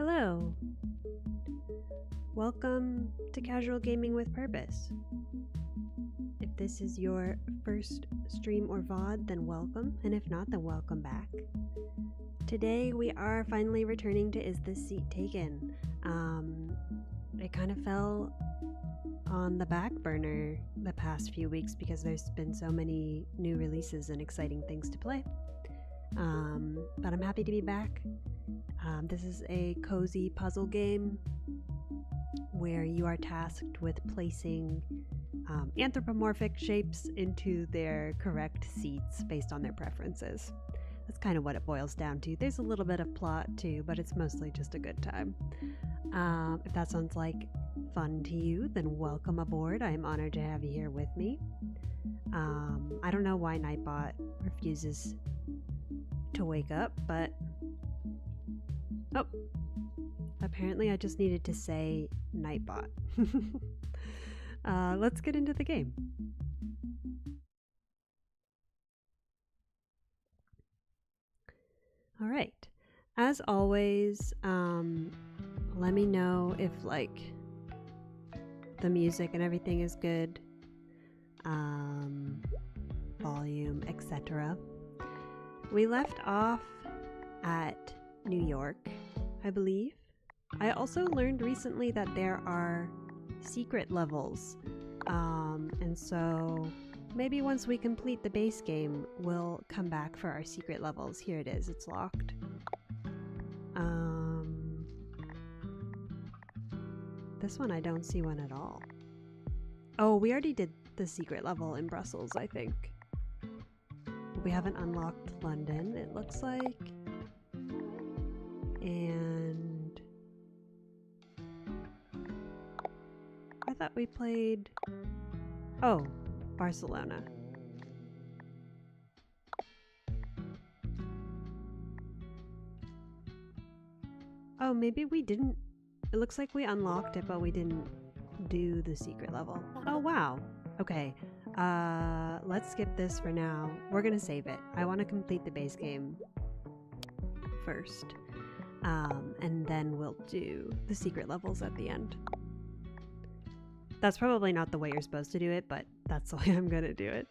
Hello. Welcome to Casual Gaming with Purpose. If this is your first stream or VOD, then welcome, and if not, then welcome back. Today we are finally returning to Is This Seat Taken? It kind of fell on the back burner the past few weeks because there's been so many new releases and exciting things to play. But I'm happy to be back. This is a cozy puzzle game where you are tasked with placing anthropomorphic shapes into their correct seats based on their preferences. That's kind of what it boils down to. There's a little bit of plot too, but it's mostly just a good time. If that sounds like fun to you, then welcome aboard. I'm honored to have you here with me. I don't know why Nightbot refuses to wake up, but oh, apparently I just needed to say Nightbot. Let's get into the game. All right. As always, let me know if the music and everything is good, volume, etc. We left off at New York, I believe. I also learned recently that there are secret levels, and so maybe once we complete the base game, we'll come back for our secret levels. Here it is, it's locked. This one I don't see one at all. Oh, we already did the secret level in Brussels, I think. We haven't unlocked London, it looks like. And I thought we played... Oh, Barcelona. Oh, maybe we didn't... It looks like we unlocked it, but we didn't do the secret level. Oh, wow. Okay. Let's skip this for now. We're gonna save it. I want to complete the base game first. And then we'll do the secret levels at the end. That's probably not the way you're supposed to do it, but that's the way I'm gonna do it.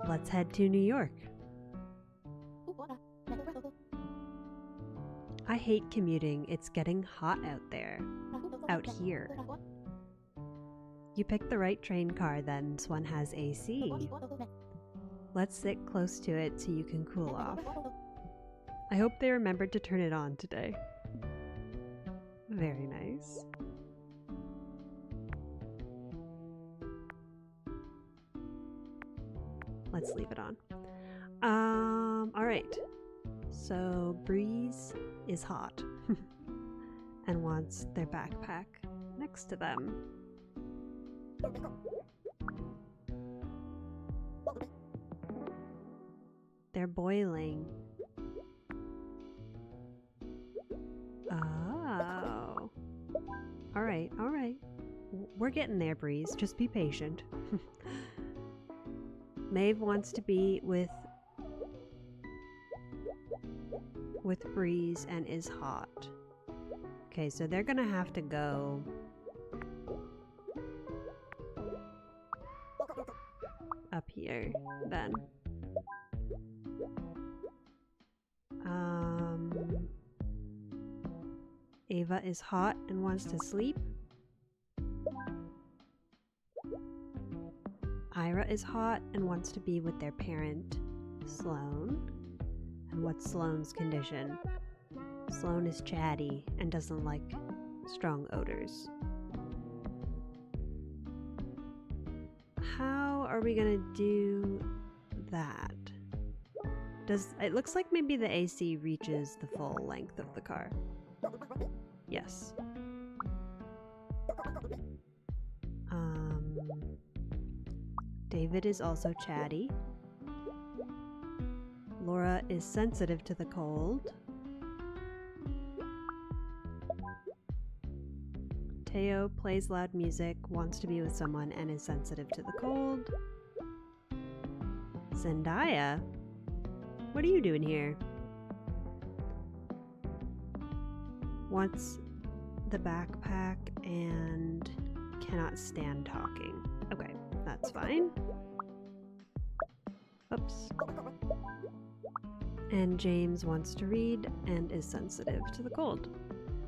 Let's head to New York. I hate commuting. It's getting hot out there. Out here. You picked the right train car then. This one has AC. Let's sit close to it so you can cool off. I hope they remembered to turn it on today. Very nice. Let's leave it on. Alright. So Breeze is hot and wants their backpack next to them. They're boiling. Oh. Alright, alright. We're getting there, Breeze. Just be patient. Maeve wants to be with Breeze and is hot. Okay, so they're gonna have to go up here then. Ava is hot and wants to sleep. Ira is hot and wants to be with their parent, Sloane. And what's Sloane's condition? Sloane is chatty and doesn't like strong odors. How are we gonna do that? It looks like maybe the AC reaches the full length of the car. Yes. David is also chatty. Laura is sensitive to the cold. Teo plays loud music, wants to be with someone, and is sensitive to the cold. Zendaya? What are you doing here? wants the backpack and cannot stand talking. Okay, that's fine. Oops. And James wants to read and is sensitive to the cold.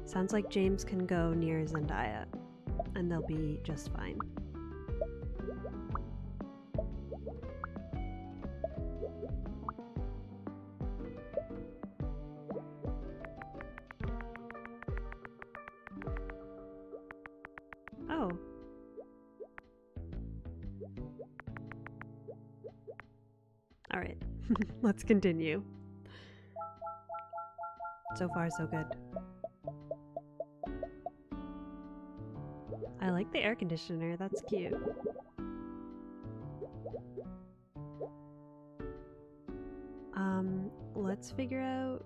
Sounds like James can go near Zendaya, and they'll be just fine. Oh. Alright, let's continue. So far, so good. I like the air conditioner, that's cute. Let's figure out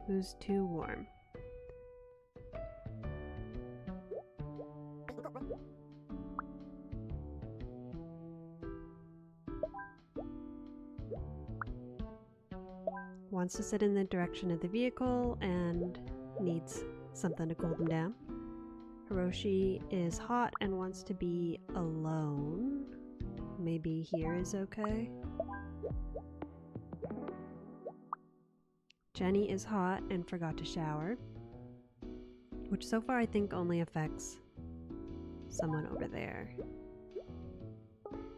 who's too warm. Wants to sit in the direction of the vehicle and needs something to cool them down. Hiroshi is hot and wants to be alone. Maybe here is okay. Jenny is hot and forgot to shower, which so far I think only affects someone over there.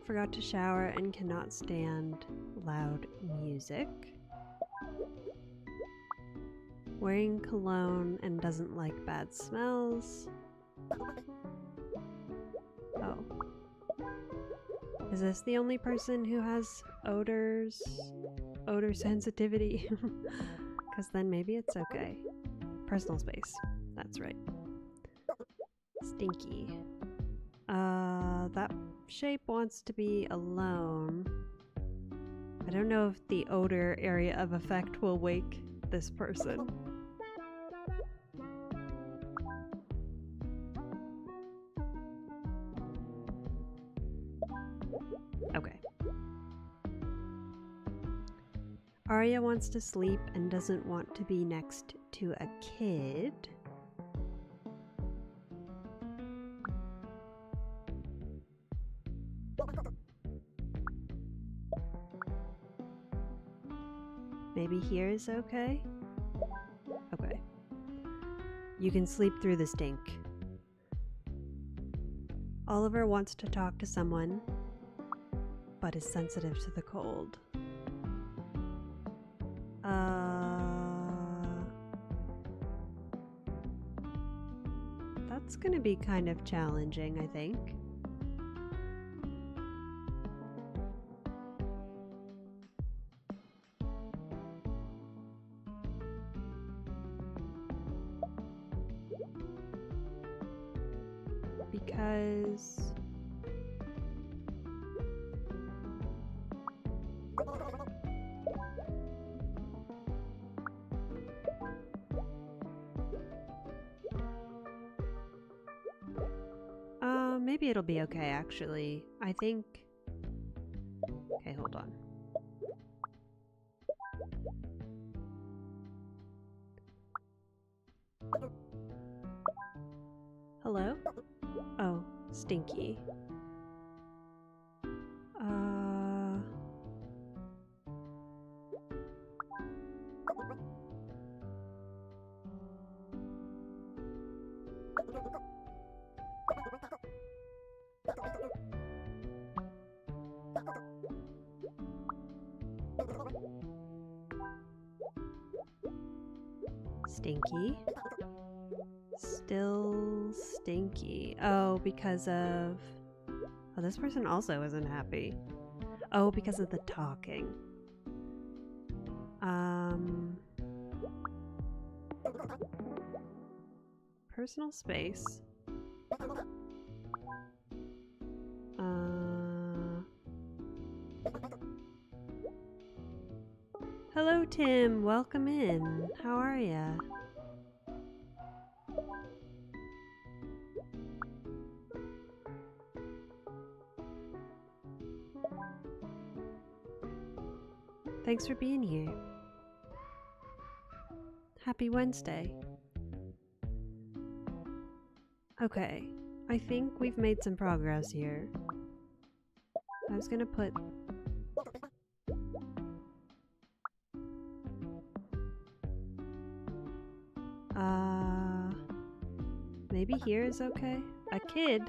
Forgot to shower and cannot stand loud music. Wearing cologne and doesn't like bad smells. Oh. Is this the only person who has odor sensitivity? Because then maybe it's okay. Personal space. That's right. Stinky. That shape wants to be alone. I don't know if the odor area of effect will wake this person. Okay. Arya wants to sleep and doesn't want to be next to a kid. Maybe here is okay? Okay. You can sleep through the stink. Oliver wants to talk to someone, but is sensitive to the cold. That's gonna be kind of challenging, I think. Because maybe it'll be okay, actually. I think... Okay, hold on. Hello? Oh, Stinky. Stinky. Still stinky. Oh, because of... Oh, this person also isn't happy. Oh, because of the talking. Personal space. Hello, Tim. Welcome in. How are ya? Thanks for being here. Happy Wednesday. Okay, I think we've made some progress here. I was gonna put... Maybe here is okay? A kid?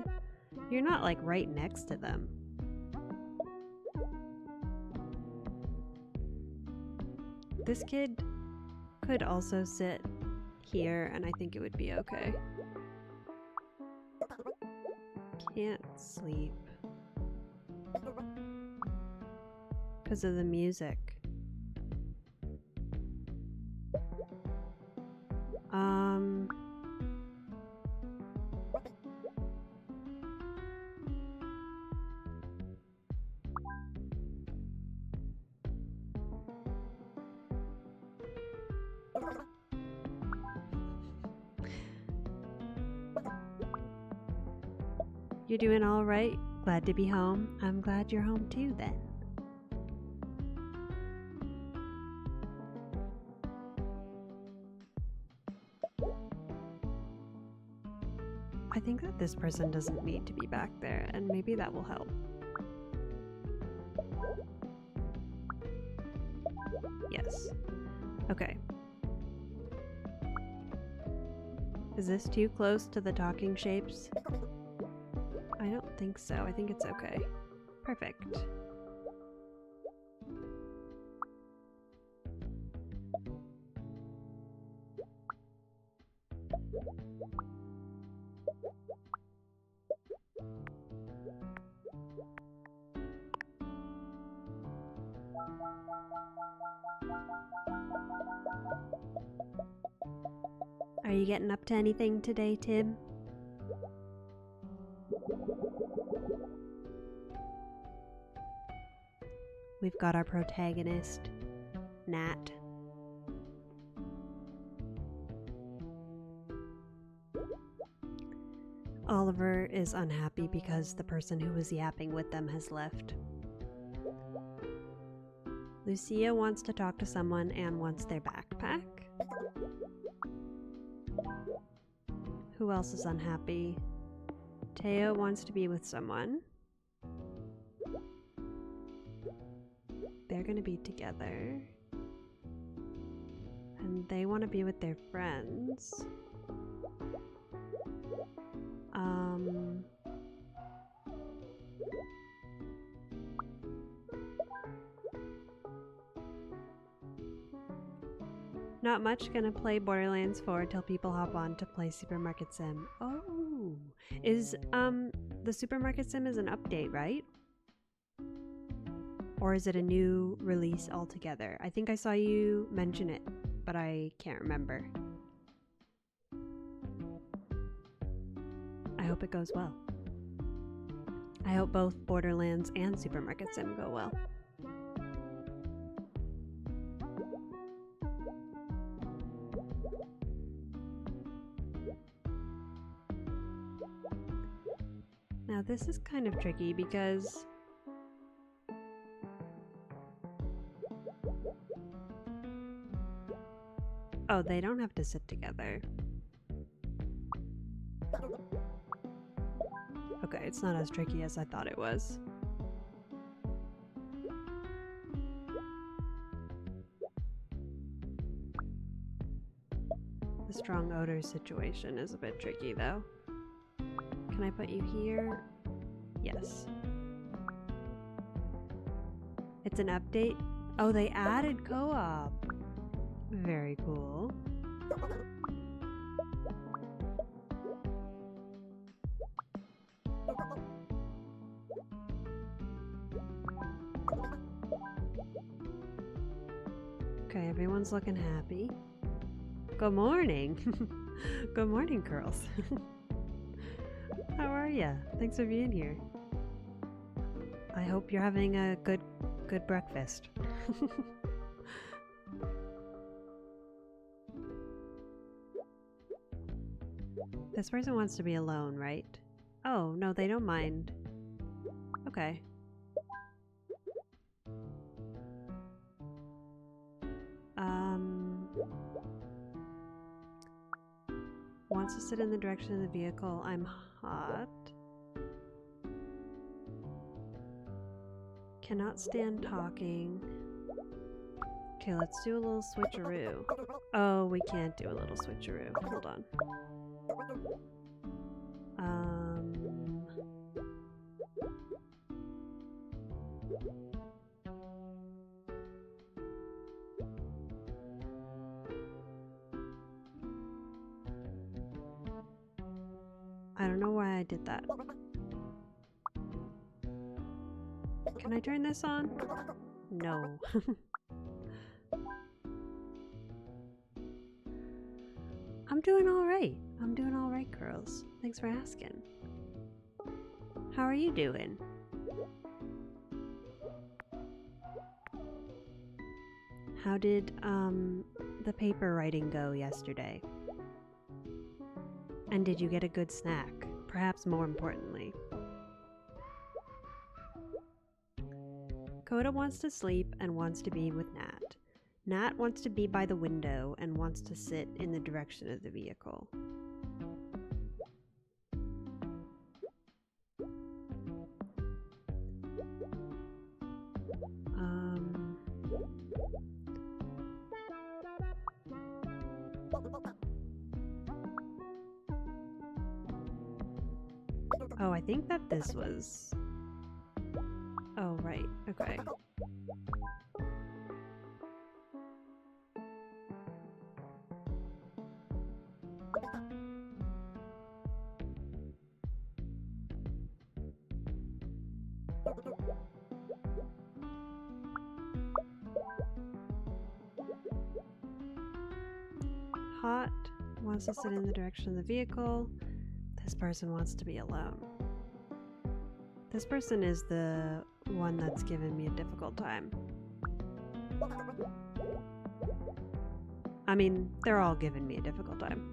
You're not like right next to them. This kid could also sit here and I think it would be okay. Can't sleep. Because of the music. You're doing all right? Glad to be home. I'm glad you're home too then. I think that this person doesn't need to be back there, and maybe that will help. Yes. Okay. Is this too close to the talking shapes? I don't think so. I think it's okay. Perfect. Are you getting up to anything today, Tim? We've got our protagonist, Nat. Oliver is unhappy because the person who was yapping with them has left. Lucia wants to talk to someone and wants their backpack. Who else is unhappy? Teo wants to be with someone. They're gonna be together. And they want to be with their friends. Not much, gonna play Borderlands 4 till people hop on to play Supermarket Sim. Oh, is the Supermarket Sim is an update, right? Or is it a new release altogether? I think I saw you mention it, but I can't remember. I hope it goes well. I hope both Borderlands and Supermarket Sim go well. Now this is kind of tricky because oh, they don't have to sit together. Okay, it's not as tricky as I thought it was. The strong odor situation is a bit tricky though. Can I put you here? Yes. It's an update? Oh, they added co-op. Very cool. Okay, everyone's looking happy. Good morning. Good morning, girls. How are ya? Thanks for being here. I hope you're having a good breakfast. This person wants to be alone, right? Oh, no, they don't mind. Okay. wants to sit in the direction of the vehicle. I'm hot. Cannot stand talking. Okay, let's do a little switcheroo. Oh, we can't do a little switcheroo. Hold on. I don't know why I did that. Can I turn this on? No. I'm doing alright. I'm doing alright, girls. Thanks for asking. How are you doing? How did, the paper writing go yesterday? And did you get a good snack? Perhaps more importantly. Coda wants to sleep and wants to be with Nat. Nat wants to be by the window and wants to sit in the direction of the vehicle. Oh, I think that this was... Oh, right. Okay. Hot wants to sit in the direction of the vehicle. This person wants to be alone. This person is the one that's given me a difficult time. I mean, they're all giving me a difficult time.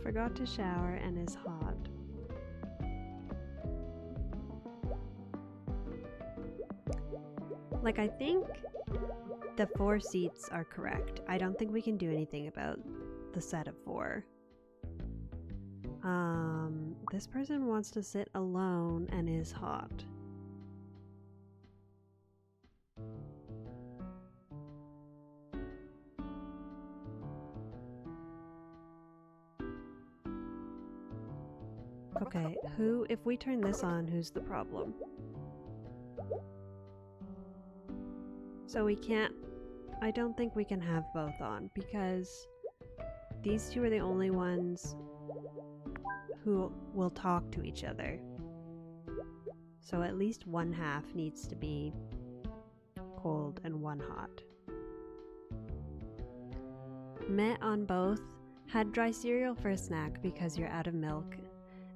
Forgot to shower and is hot. Like, I think the 4 seats are correct. I don't think we can do anything about the set of 4. This person wants to sit alone and is hot. Okay, if we turn this on, who's the problem? So we can't, I don't think we can have both on because these two are the only ones who will talk to each other. So at least one half needs to be cold and one hot. Met on both, had dry cereal for a snack because you're out of milk,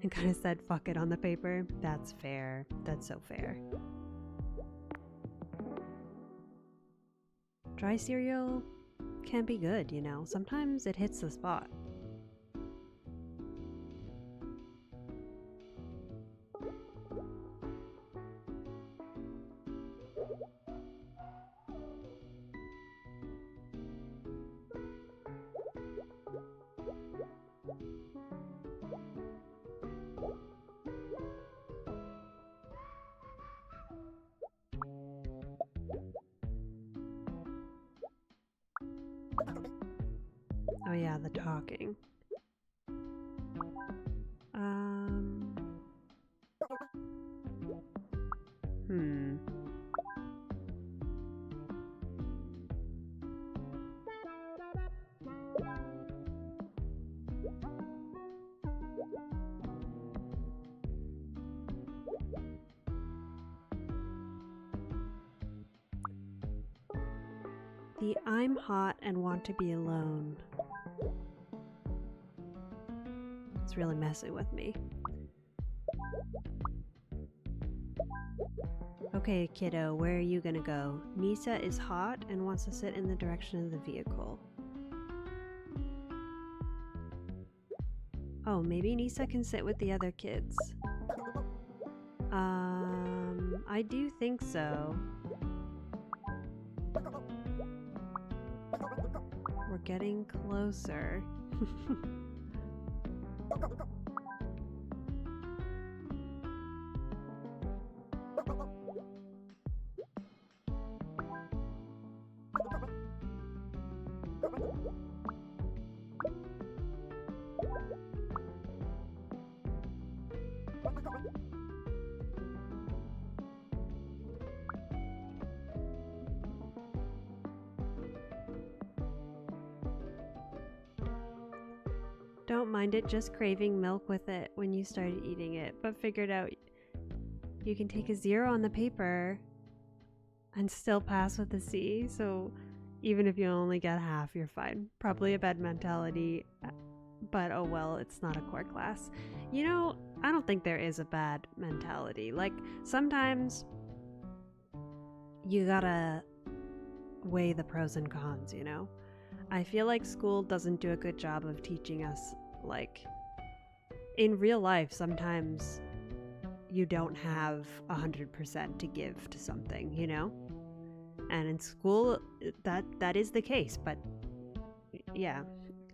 and kind of said fuck it on the paper. That's fair. That's so fair. Dry cereal can be good, you know. Sometimes it hits the spot. Oh yeah, the talking. The I'm hot and want to be alone. It's really messing with me. Okay, kiddo, where are you gonna go? Nisa is hot and wants to sit in the direction of the vehicle. Oh, maybe Nisa can sit with the other kids. I do think so. We're getting closer. Don't mind it just craving milk with it when you started eating it, but figured out you can take a 0 on the paper and still pass with a C, so even if you only get half, you're fine. Probably a bad mentality, but oh well, it's not a core class. You know, I don't think there is a bad mentality. Like, sometimes you gotta weigh the pros and cons, you know? I feel like school doesn't do a good job of teaching us, like, in real life, sometimes you don't have 100% to give to something, you know? And in school, that is the case, but yeah.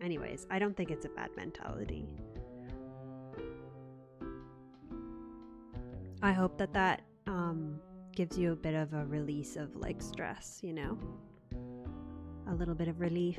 Anyways, I don't think it's a bad mentality. I hope that gives you a bit of a release of, like, stress, you know? A little bit of relief.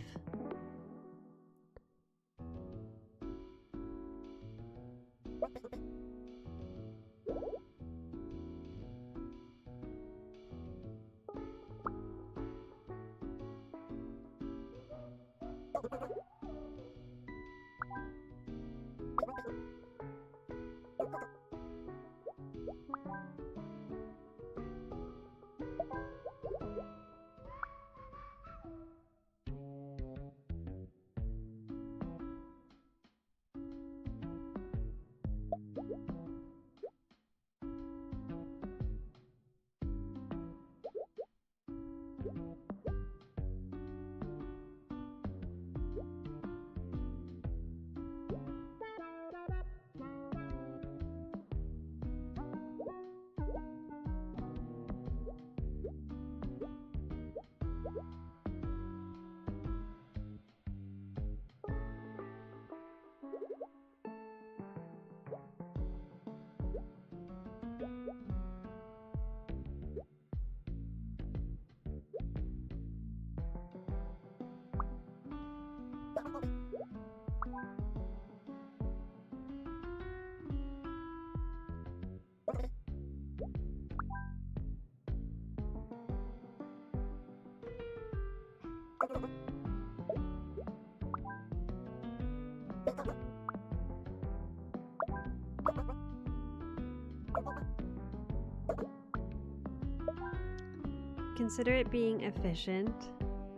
Consider it being efficient,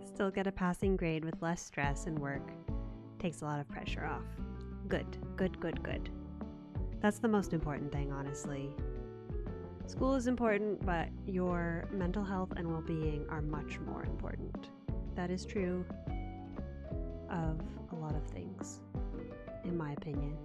still get a passing grade with less stress and work. Takes a lot of pressure off. Good, good, good, good. That's the most important thing, honestly. School is important, but your mental health and well-being are much more important. That is true of a lot of things, in my opinion.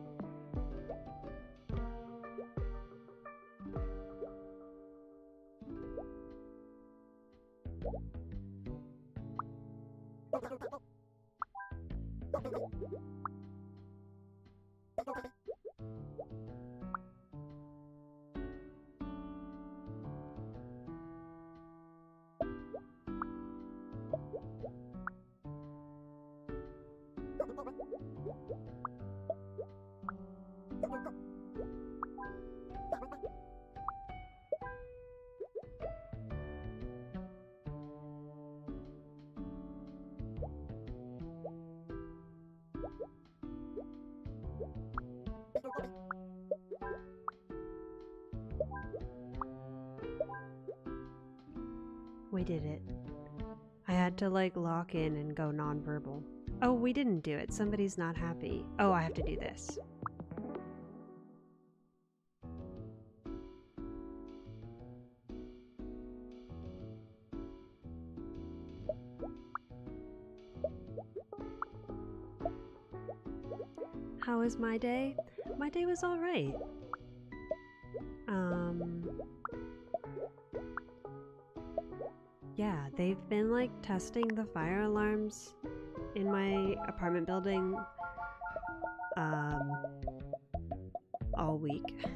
We did it. I had to, like, lock in and go nonverbal. Oh, we didn't do it. Somebody's not happy. Oh, I have to do this. How was my day? My day was all right. Yeah, they've been like testing the fire alarms in my apartment building all week.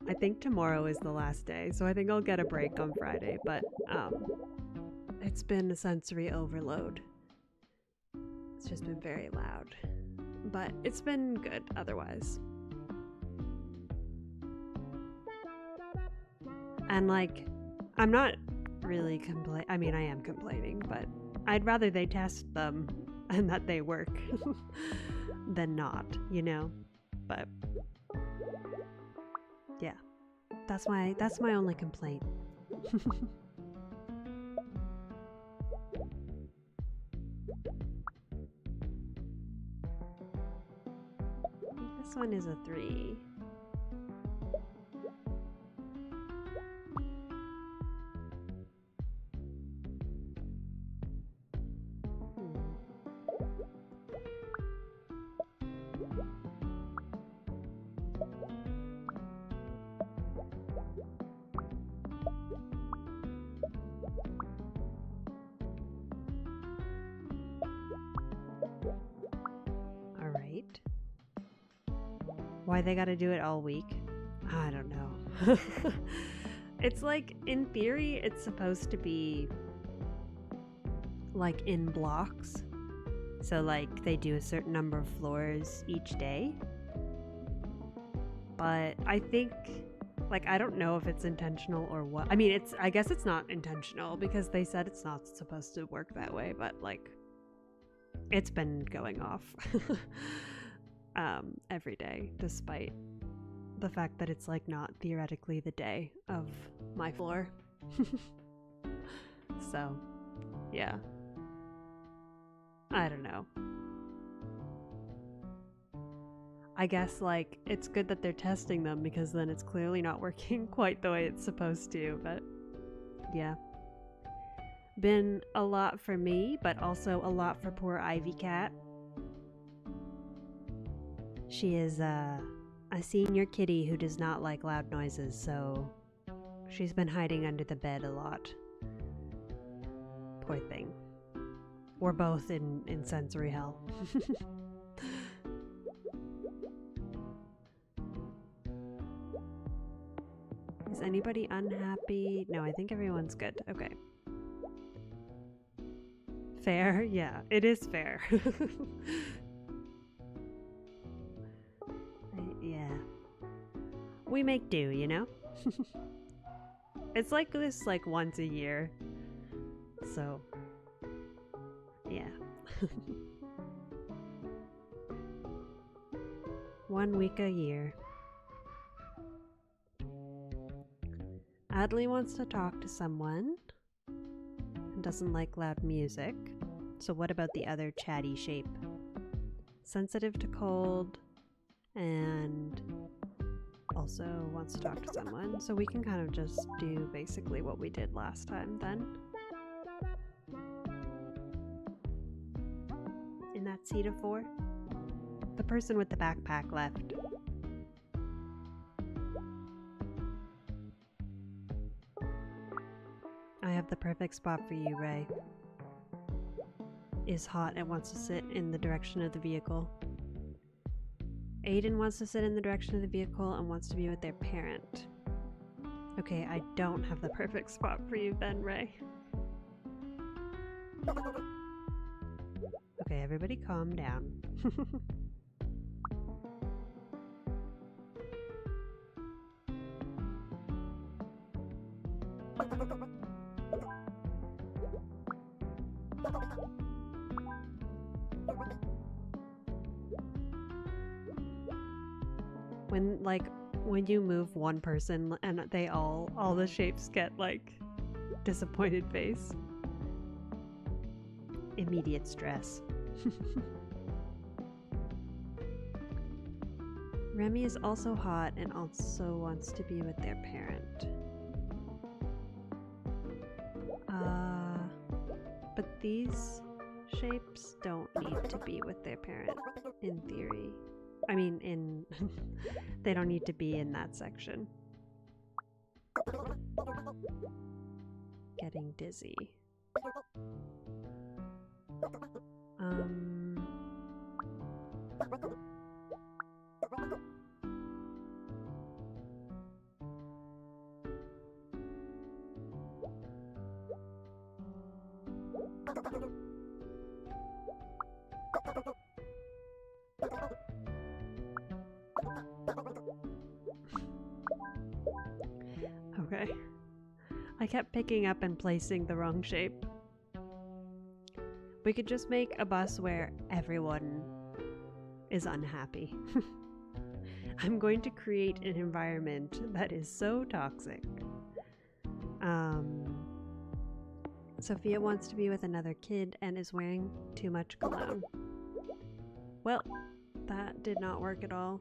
I think tomorrow is the last day, so I think I'll get a break on Friday, but it's been a sensory overload. It's just been very loud, but it's been good otherwise. And like, I'm not really I mean, I am complaining, but I'd rather they test them and that they work than not, you know? But yeah, that's my only complaint. This one is a 3. Alright. Why they gotta do it all week? I don't know. It's like, in theory, it's supposed to be like in blocks. So like they do a certain number of floors each day. But I think, like, I don't know if it's intentional or what. I mean, I guess it's not intentional because they said it's not supposed to work that way, but like it's been going off every day, despite the fact that it's like not theoretically the day of my floor. So, yeah. I don't know. I guess like it's good that they're testing them because then it's clearly not working quite the way it's supposed to, but yeah. Been a lot for me, but also a lot for poor Ivy Cat. She is a senior kitty who does not like loud noises, so she's been hiding under the bed a lot. Poor thing. We're both in sensory hell. Is anybody unhappy? No, I think everyone's good. Okay. Fair? Yeah, it is fair. Yeah. We make do, you know? It's like this like once a year. So, yeah. 1 week a year. Adley wants to talk to someone and doesn't like loud music. So what about the other chatty shape? Sensitive to cold and also wants to talk to someone. So we can kind of just do basically what we did last time then. In that seat of 4. The person with the backpack left. I have the perfect spot for you, Ray. Is hot and wants to sit in the direction of the vehicle. Aiden wants to sit in the direction of the vehicle and wants to be with their parent. Okay, I don't have the perfect spot for you then, Ray. Okay, everybody calm down. When you move one person and they all the shapes get like disappointed face. Immediate stress. Remy is also hot and also wants to be with their parent. But these shapes don't need to be with their parent, in theory. I mean, they don't need to be in that section. Getting dizzy. Okay. I kept picking up and placing the wrong shape. We could just make a bus where everyone is unhappy. I'm going to create an environment that is so toxic. Sophia wants to be with another kid and is wearing too much cologne. Well, that did not work at all.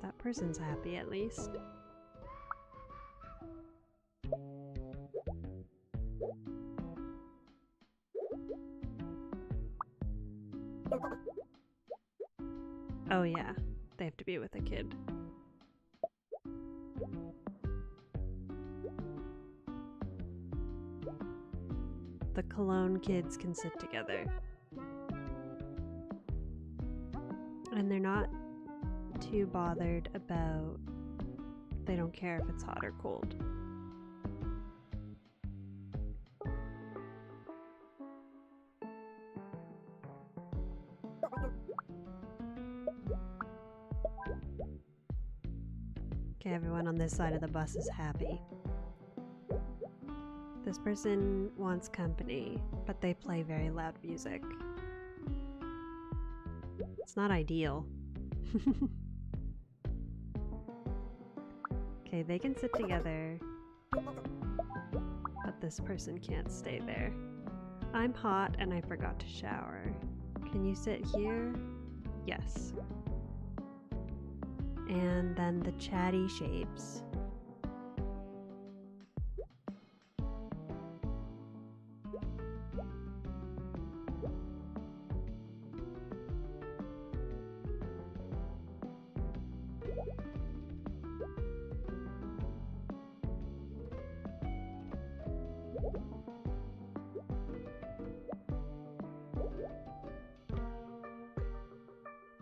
That person's happy at least. Oh yeah, they have to be with a kid. The cologne kids can sit together. And they're not too bothered about, they don't care if it's hot or cold. Okay, everyone on this side of the bus is happy. This person wants company, but they play very loud music. It's not ideal. Okay, they can sit together, but this person can't stay there. I'm hot and I forgot to shower. Can you sit here? Yes. And then the chatty shapes.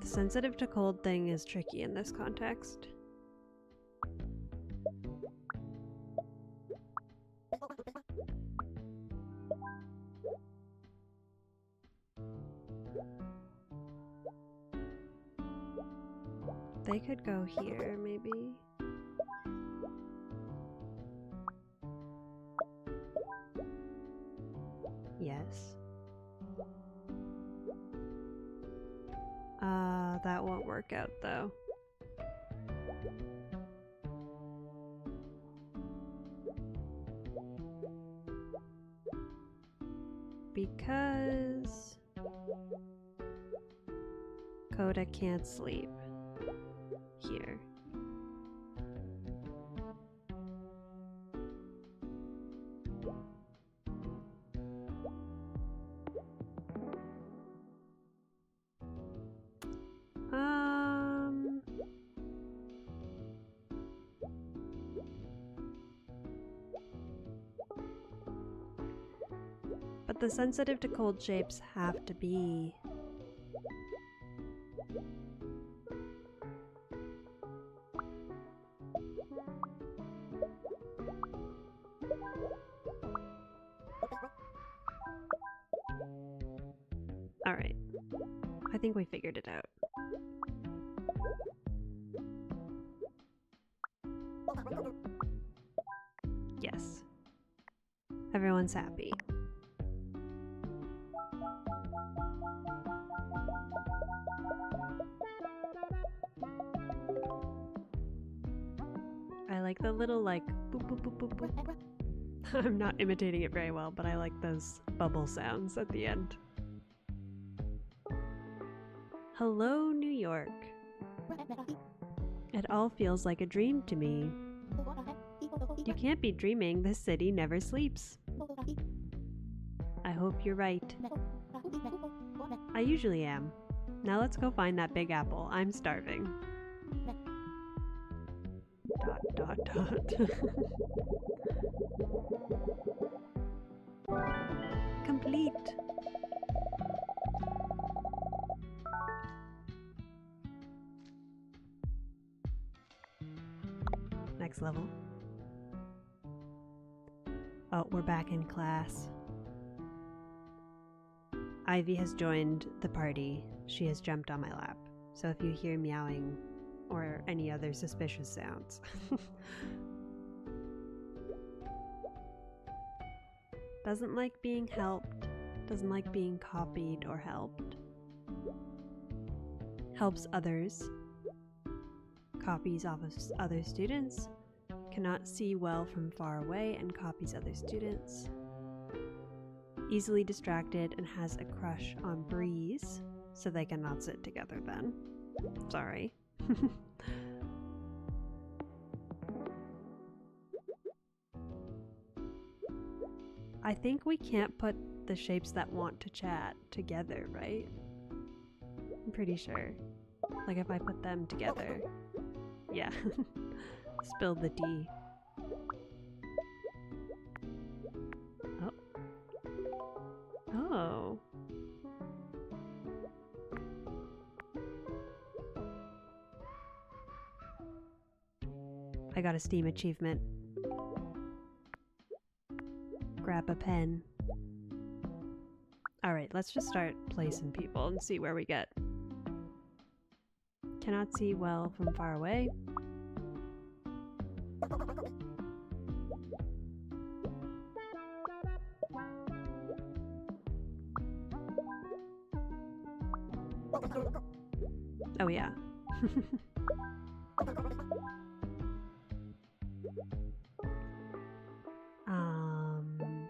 The sensitive to cold thing is tricky in this context. They could go here, maybe. Yes. That won't work out though. Because Coda can't sleep here. But the sensitive to cold shapes have to be alright. I think we figured it out. Yes. Everyone's happy. I like the little like boop boop boop boop boop. I'm not imitating it very well, but I like those bubble sounds at the end. Hello, New York. It all feels like a dream to me. You can't be dreaming, this city never sleeps. I hope you're right. I usually am. Now let's go find that big apple. I'm starving. ... Complete. Next level. Oh, we're back in class. Ivy has joined the party. She has jumped on my lap. So if you hear meowing or any other suspicious sounds. Doesn't like being helped. Doesn't like being copied or helped. Helps others. Copies off of other students. Cannot see well from far away and copies other students. Easily distracted and has a crush on Breeze, so they cannot sit together then. Sorry. I think we can't put the shapes that want to chat together, right? I'm pretty sure. Like if I put them together. Yeah. Spilled the tea. Oh. Oh. I got a Steam achievement. Grab a pen. Alright, let's just start placing people and see where we get. Cannot see well from far away. Oh yeah.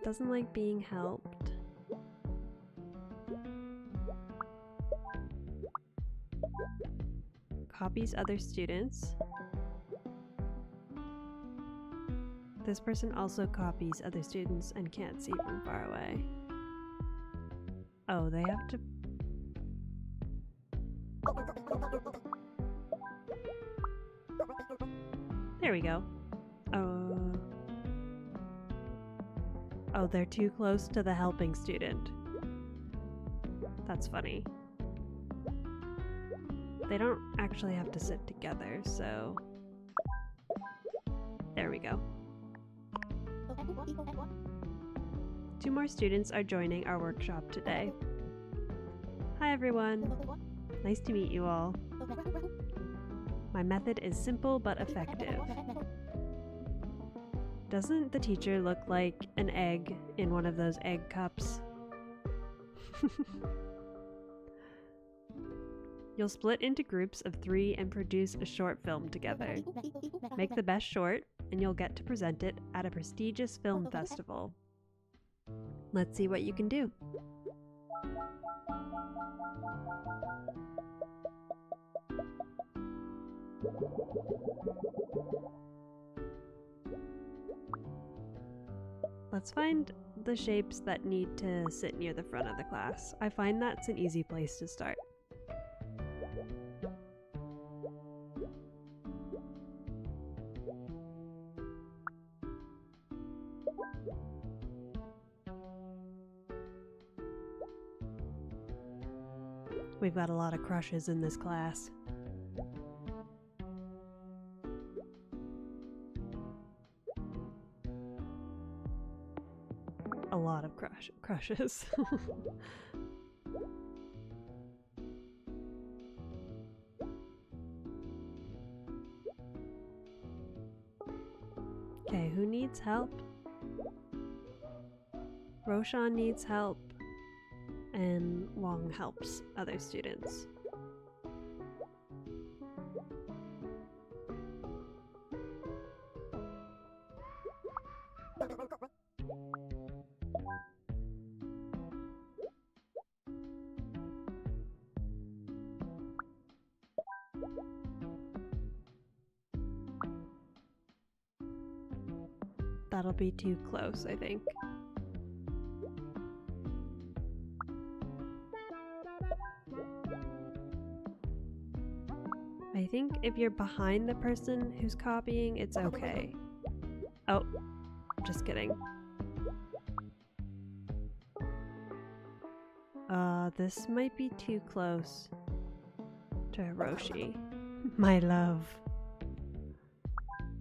Doesn't like being helped. Copies other students. This person also copies other students and can't see from far away. Oh, they have to... There we go. Oh, they're too close to the helping student. That's funny. They don't actually have to sit together, so... There we go. 2 more students are joining our workshop today. Hi everyone! Nice to meet you all. My method is simple but effective. Doesn't the teacher look like an egg in one of those egg cups? You'll split into groups of 3 and produce a short film together. Make the best short, and you'll get to present it at a prestigious film festival. Let's see what you can do. Let's find the shapes that need to sit near the front of the class. I find that's an easy place to start. We've got a lot of crushes in this class. A lot of crushes. Okay, who needs help? Roshan needs help, and Wong helps other students. That'll be too close, I think. I think if you're behind the person who's copying, it's okay. Oh, just kidding. This might be too close to Hiroshi. My love.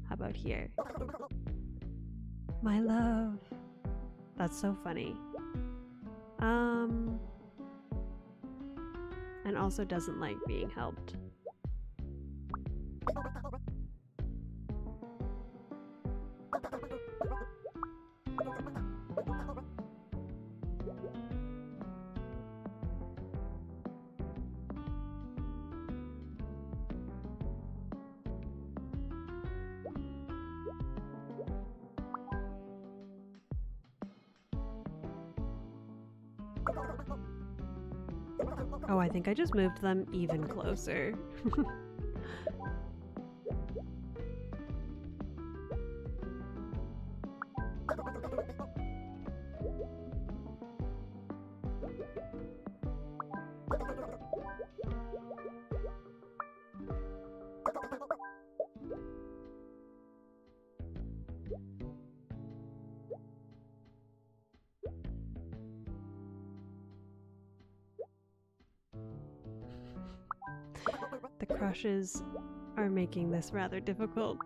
How about here? My love. That's so funny. And also doesn't like being helped. Oh, I think I just moved them even closer. The crushes are making this rather difficult.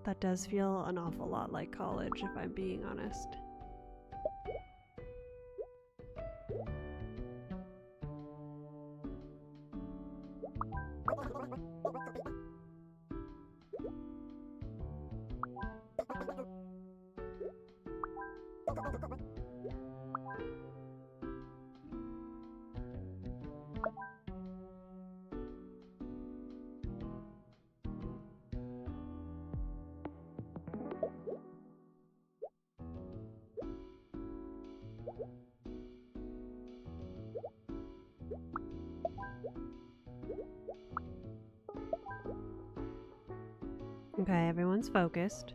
That does feel an awful lot like college, if I'm being honest. Okay, everyone's focused.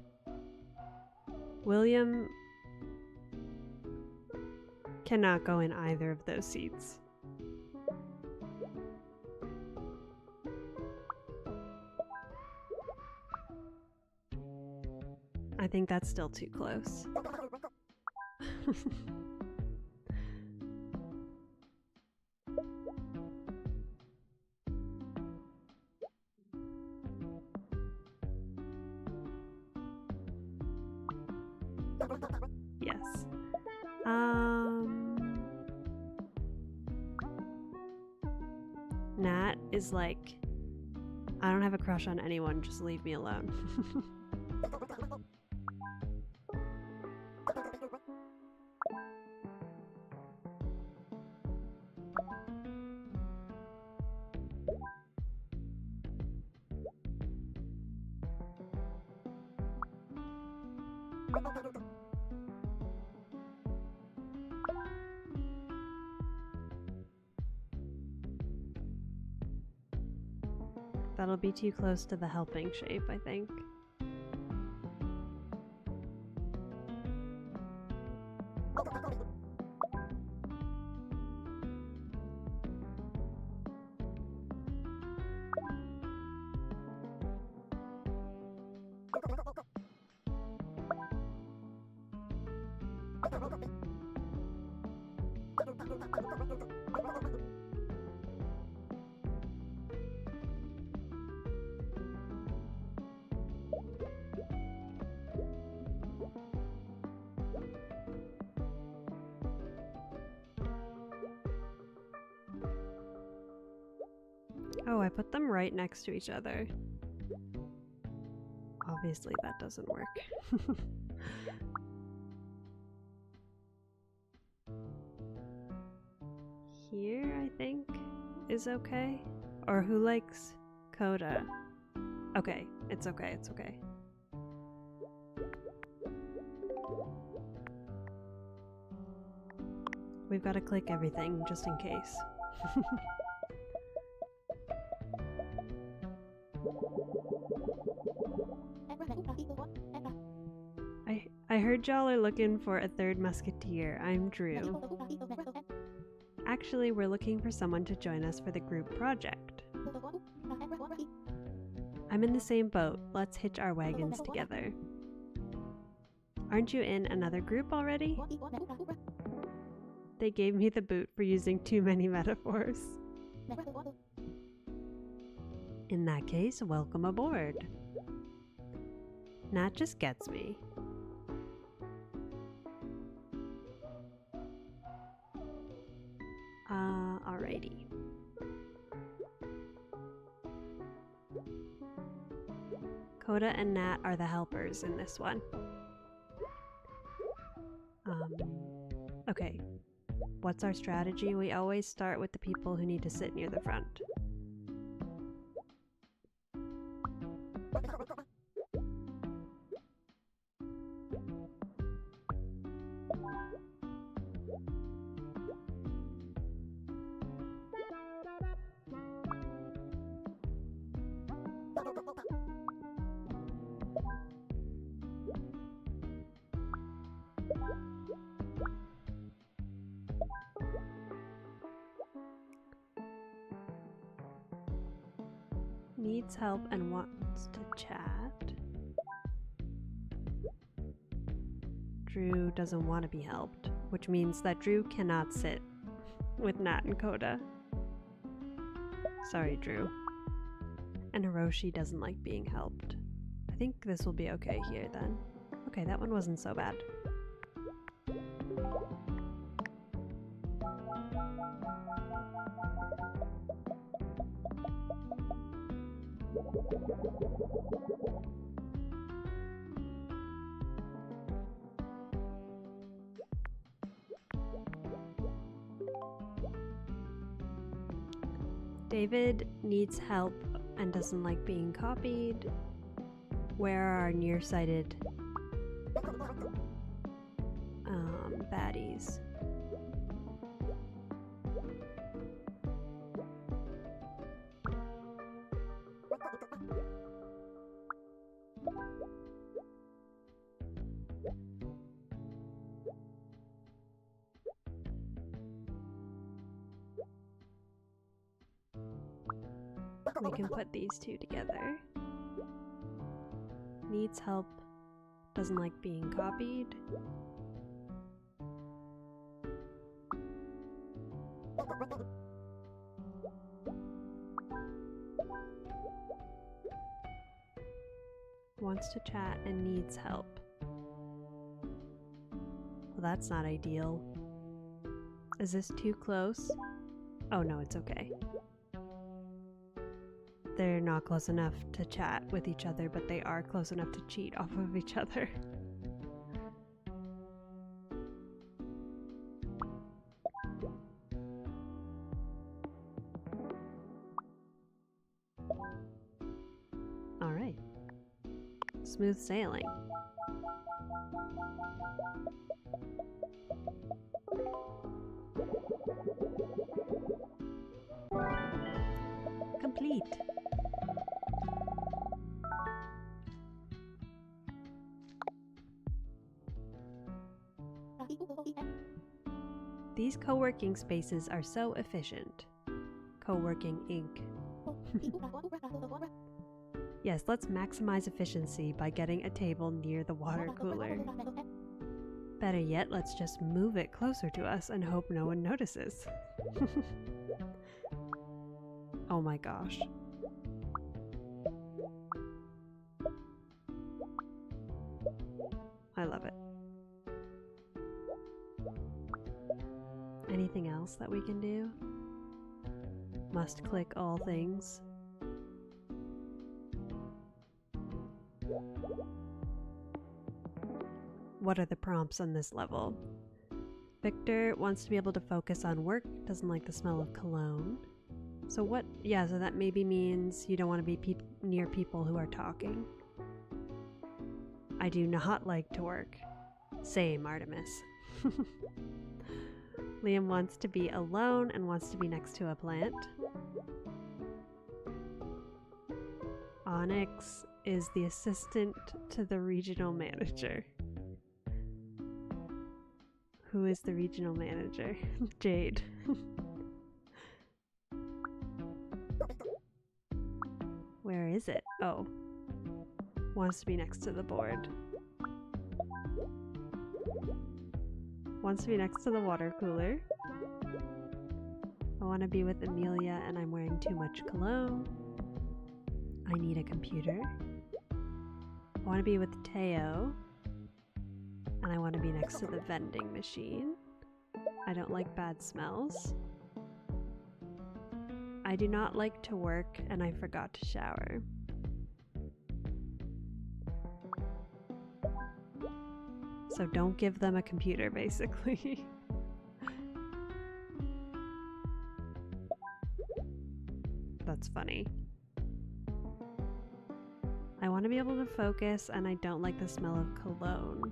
William cannot go in either of those seats. I think that's still too close. Yes. Nat is like, I don't have a crush on anyone, just leave me alone. That'll be too close to the helping shape, I think. Oh, I put them right next to each other. Obviously that doesn't work. Here, I think, is okay. Or who likes Coda? Okay, it's okay, it's okay. We've got to click everything just in case. I heard y'all are looking for a third musketeer. I'm Drew. Actually, we're looking for someone to join us for the group project. I'm in the same boat. Let's hitch our wagons together. Aren't you in another group already? They gave me the boot for using too many metaphors. In that case, welcome aboard. Nat just gets me. Alrighty. Coda and Nat are the helpers in this one. Okay. What's our strategy? We always start with the people who need to sit near the front. Needs help and wants to chat. Drew doesn't want to be helped, which means that Drew cannot sit with Nat and Coda. Sorry, Drew. And Hiroshi doesn't like being helped. I think this will be okay here then. Okay, that one wasn't so bad. David needs help and doesn't like being copied. Where are our nearsighted baddies? We can put these two together. Needs help, doesn't like being copied. Wants to chat and needs help. Well, that's not ideal. Is this too close? Oh no, it's okay. They're not close enough to chat with each other, but they are close enough to cheat off of each other. All right. Smooth sailing. Complete. These co-working spaces are so efficient. Co-working Inc. Yes, let's maximize efficiency by getting a table near the water cooler. Better yet, let's just move it closer to us and hope no one notices. Oh my gosh. I love it. Anything else that we can do? Must click all things. What are the prompts on this level? Victor wants to be able to focus on work, doesn't like the smell of cologne. So what? Yeah, so that maybe means you don't want to be near people who are talking. I do not like to work. Same, Artemis. Liam wants to be alone and wants to be next to a plant. Onyx is the assistant to the regional manager. Who is the regional manager? Jade. Where is it? Oh. Wants to be next to the board. Wants to be next to the water cooler. I want to be with Amelia and I'm wearing too much cologne. I need a computer. I want to be with Teo. And I want to be next to the vending machine. I don't like bad smells. I do not like to work and I forgot to shower. So don't give them a computer, basically. That's funny. I want to be able to focus and I don't like the smell of cologne.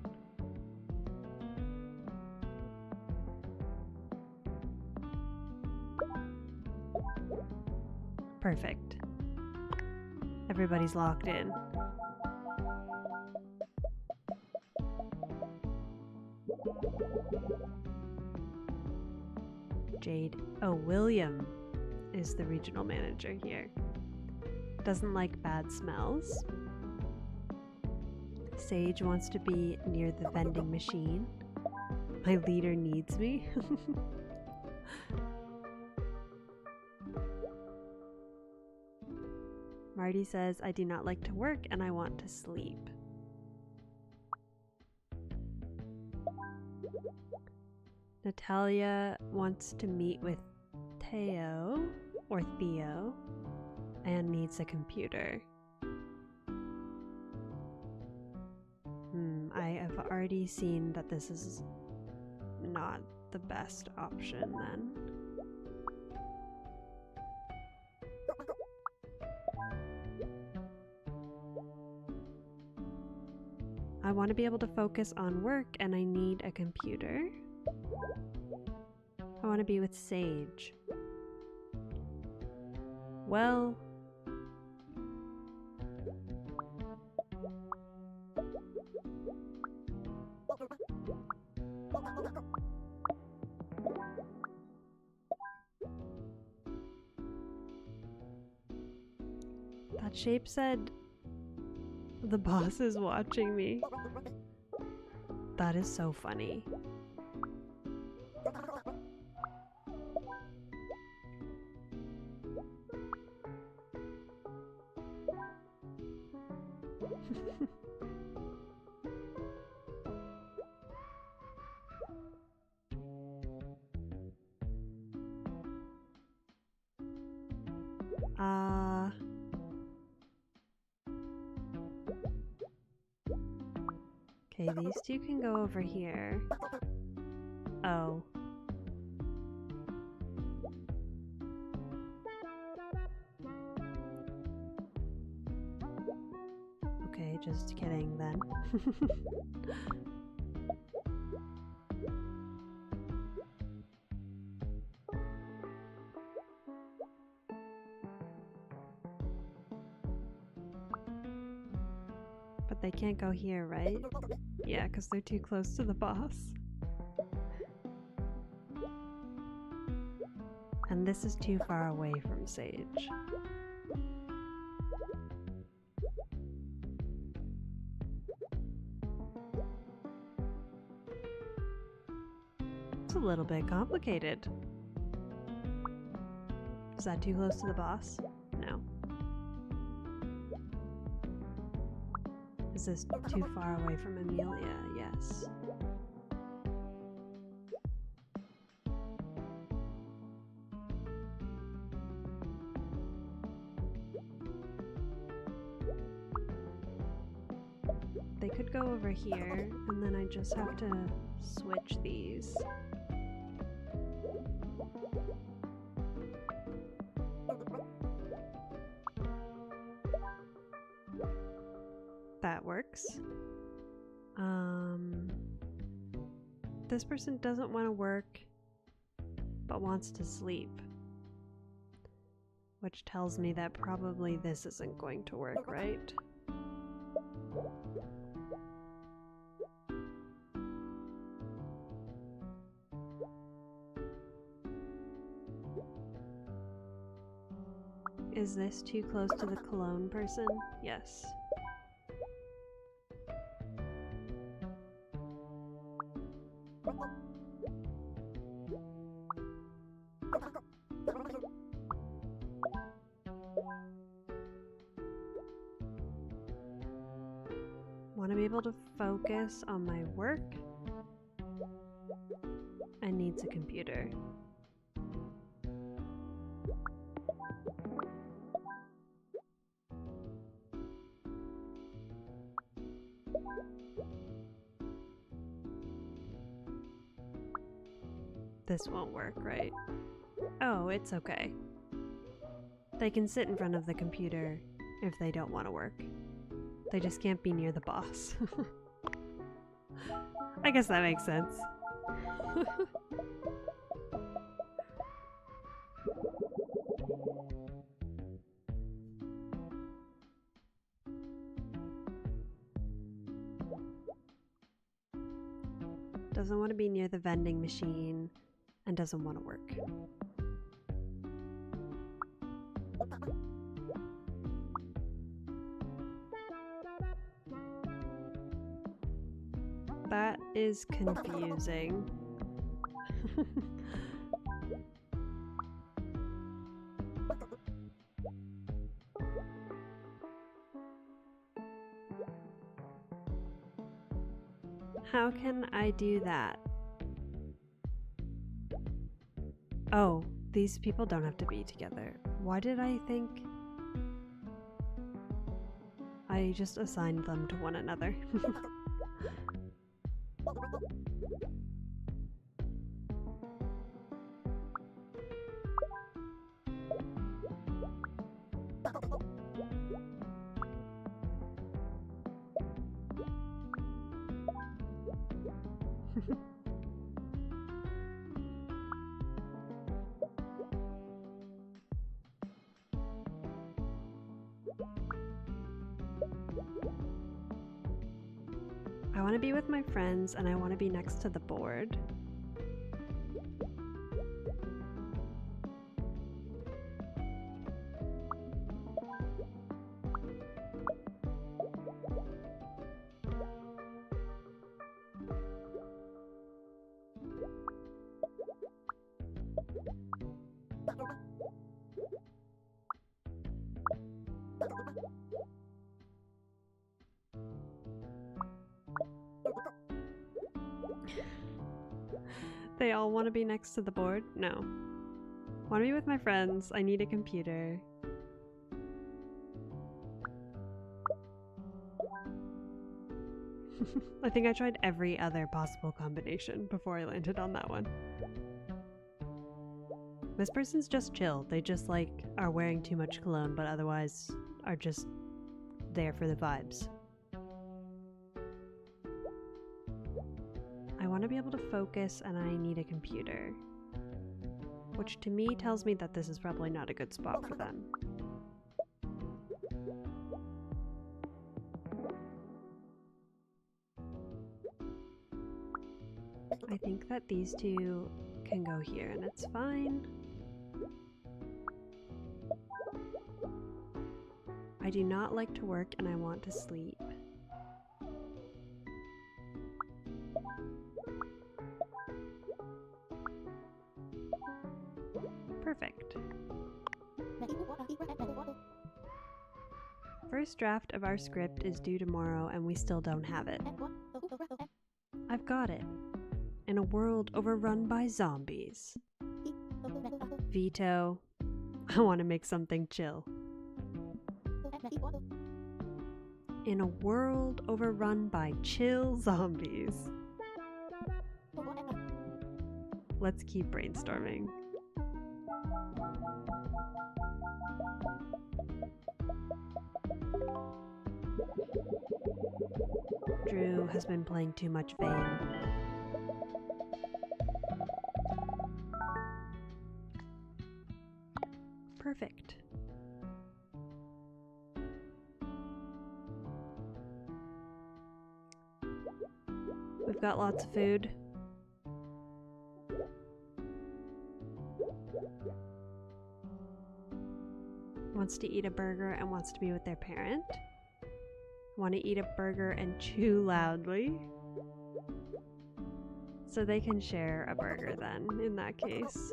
Perfect. Everybody's locked in. Jade. Oh, William is the regional manager here. Doesn't like bad smells. Sage wants to be near the vending machine. My leader needs me. Marty says, I do not like to work and I want to sleep. Natalia wants to meet with Theo or Theo and needs a computer. I have already seen that this is not the best option then. I want to be able to focus on work and I need a computer. I want to be with Sage. Well, that shape said, the boss is watching me. That is so funny. Okay, these two can go over here. Oh. Okay, just kidding then. But they can't go here, right? Yeah, because they're too close to the boss. And this is too far away from Sage. It's a little bit complicated. Is that too close to the boss? No. Is this too far away from Amelia? Yes. They could go over here, and then I just have to switch these. That works. This person doesn't want to work, but wants to sleep. Which tells me that probably this isn't going to work, right? Is this too close to the cologne person? Yes. Want to be able to focus on my work and needs a computer. This won't work, right? Oh, it's okay. They can sit in front of the computer if they don't want to work. They just can't be near the boss. I guess that makes sense. Doesn't want to be near the vending machine and doesn't want to work. That is confusing. How can I do that? Oh, these people don't have to be together. Why did I think? I just assigned them to one another. I want to be with my friends and I want to be next to the board. They all want to be next to the board? No. Want to be with my friends. I need a computer. I think I tried every other possible combination before I landed on that one. This person's just chill. They just like are wearing too much cologne, but otherwise are just there for the vibes. I want to be able to focus and I need a computer. Which to me tells me that this is probably not a good spot for them. I think that these two can go here and it's fine. I do not like to work and I want to sleep. Perfect. First draft of our script is due tomorrow and we still don't have it. I've got it. In a world overrun by zombies. Veto. I want to make something chill. In a world overrun by chill zombies. Let's keep brainstorming. Drew has been playing too much Vane. Perfect. We've got lots of food. wants to eat a burger and wants to be with their parent. Want to eat a burger and chew loudly. So they can share a burger then, in that case.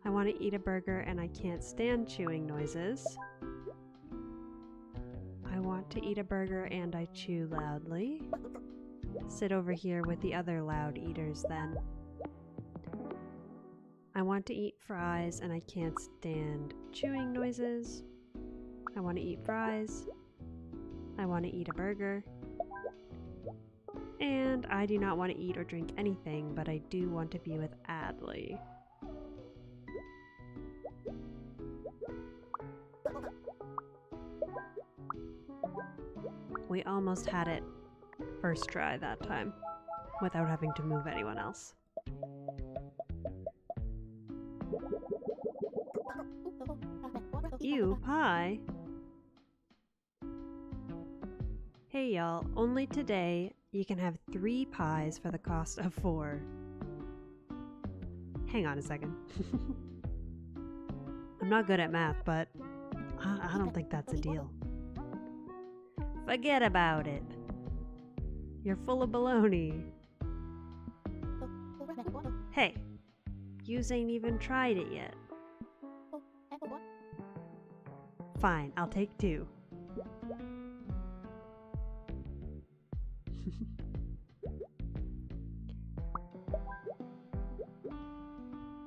I want to eat a burger and I can't stand chewing noises. I want to eat a burger and I chew loudly. Sit over here with the other loud eaters then. I want to eat fries and I can't stand chewing noises. I want to eat fries. I want to eat a burger. And I do not want to eat or drink anything, but I do want to be with Adley. We almost had it first try that time, without having to move anyone else. Ew, pie! Hey y'all, only today you can have 3 pies for the cost of 4. Hang on a second. I'm not good at math, but I don't think that's a deal. Forget about it. You're full of baloney. Hey, yous ain't even tried it yet. Fine, I'll take 2.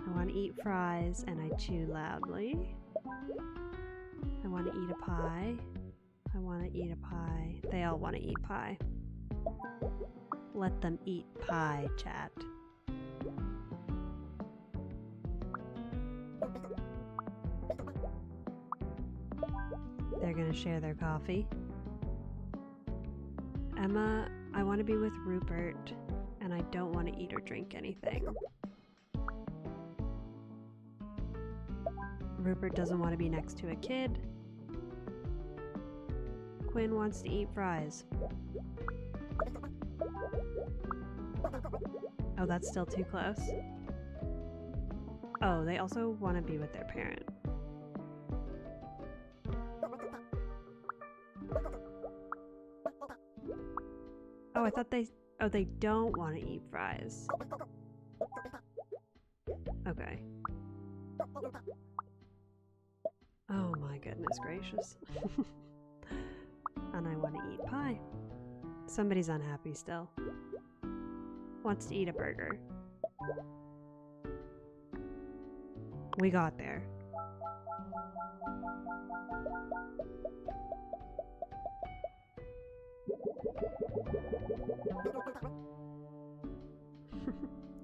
I want to eat fries and I chew loudly. I want to eat a pie. I want to eat a pie. They all want to eat pie. Let them eat pie, chat. They're gonna share their coffee. Emma, I want to be with Rupert, and I don't want to eat or drink anything. Rupert doesn't want to be next to a kid. Quinn wants to eat fries. Oh, that's still too close. Oh, they also want to be with their parent. Oh, I thought they... Oh, they don't want to eat fries. Okay. Oh my goodness gracious. And I want to eat pie. Somebody's unhappy still. Wants to eat a burger. We got there.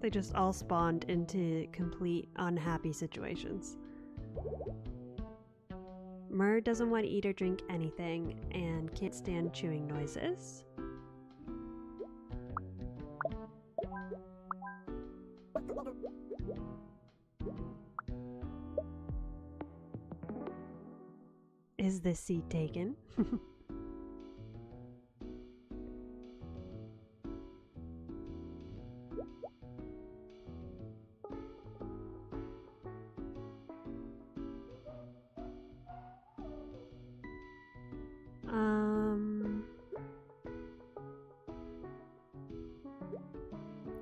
They just all spawned into complete unhappy situations. Mur doesn't want to eat or drink anything and can't stand chewing noises. Is this seat taken?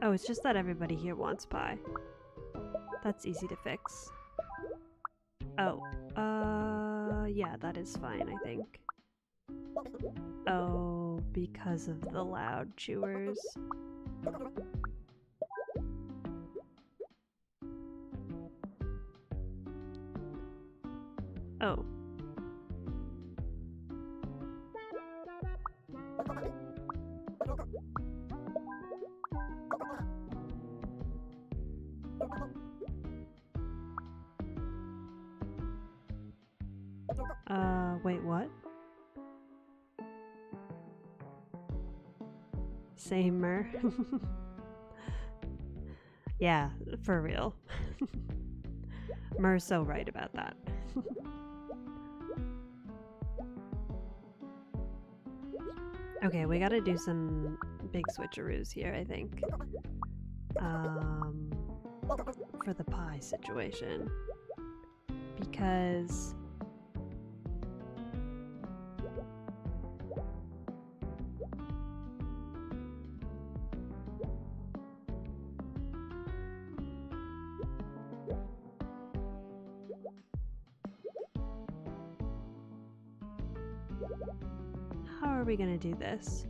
Oh, it's just that everybody here wants pie. That's easy to fix. Oh, yeah, that is fine, I think. Oh, because of the loud chewers. Oh. Wait, what? Same, Mur. Yeah, for real. Mur's so right about that. Okay, we gotta do some big switcheroos here, I think. for the pie situation. Because how are we gonna do this?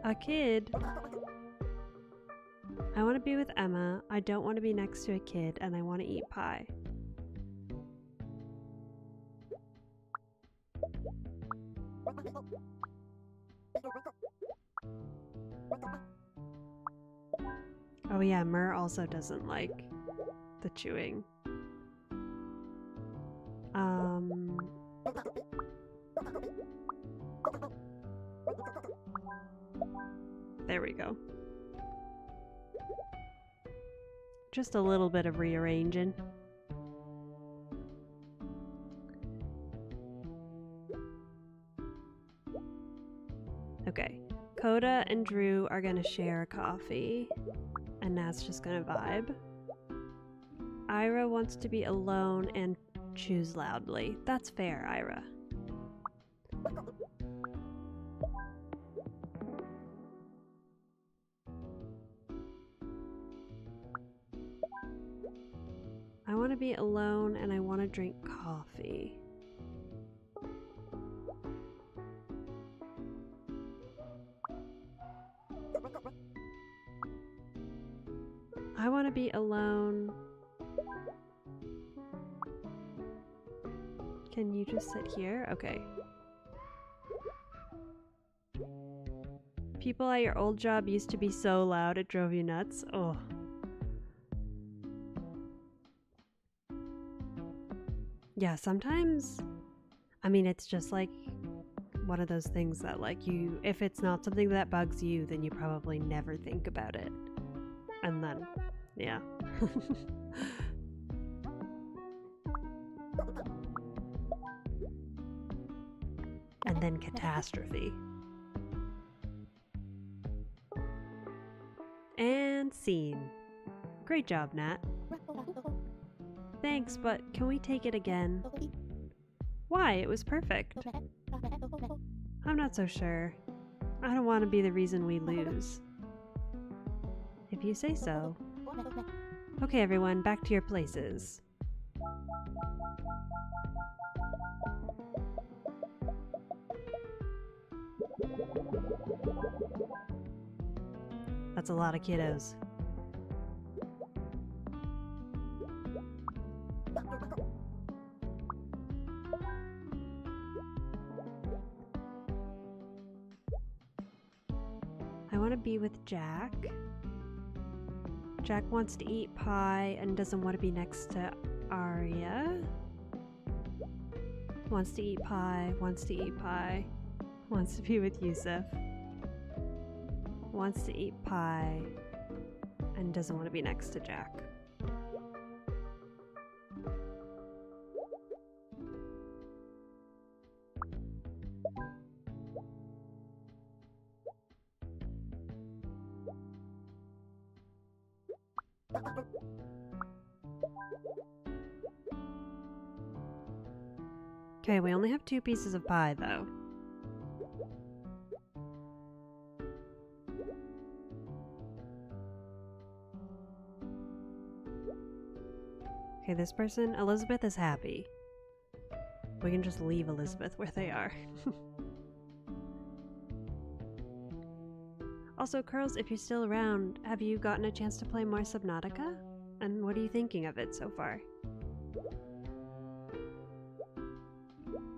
A kid? I want to be with Emma. I don't want to be next to a kid, and I want to eat pie. Oh yeah, Mur also doesn't like the chewing. There we go. Just a little bit of rearranging. Okay, Coda and Drew are gonna share a coffee, and Nat's just gonna vibe. Ira wants to be alone and choose loudly. That's fair, Ira. I want to be alone and I want to drink coffee. I want to be alone. Can you just sit here? Okay. People at your old job used to be so loud it drove you nuts. Oh. Yeah, sometimes, I mean, it's just like one of those things that like if it's not something that bugs you, then you probably never think about it. And then, yeah. And then catastrophe. And scene. Great job, Nat. Thanks, but can we take it again? Why? It was perfect. I'm not so sure. I don't want to be the reason we lose. If you say so. Okay, everyone, back to your places. That's a lot of kiddos. I want to be with Jack. Jack wants to eat pie and doesn't want to be next to Arya. Wants to eat pie, wants to eat pie. Wants to be with Yusuf. Wants to eat pie and doesn't want to be next to Jack. Okay, we only have 2 pieces of pie though. Okay, this person, Elizabeth, is happy. We can just leave Elizabeth where they are. Also, Curls, if you're still around, have you gotten a chance to play more Subnautica? And what are you thinking of it so far?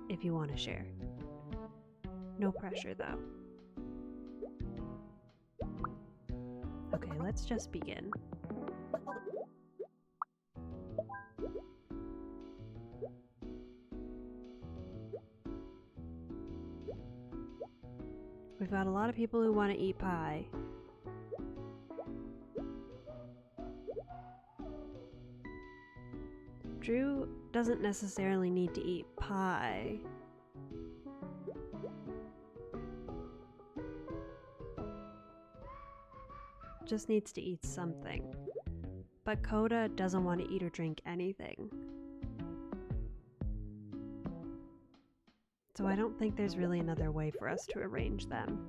If you want to share. No pressure, though. Okay, let's just begin. We've got a lot of people who want to eat pie. Drew doesn't necessarily need to eat pie. Just needs to eat something. But Coda doesn't want to eat or drink anything. So I don't think there's really another way for us to arrange them.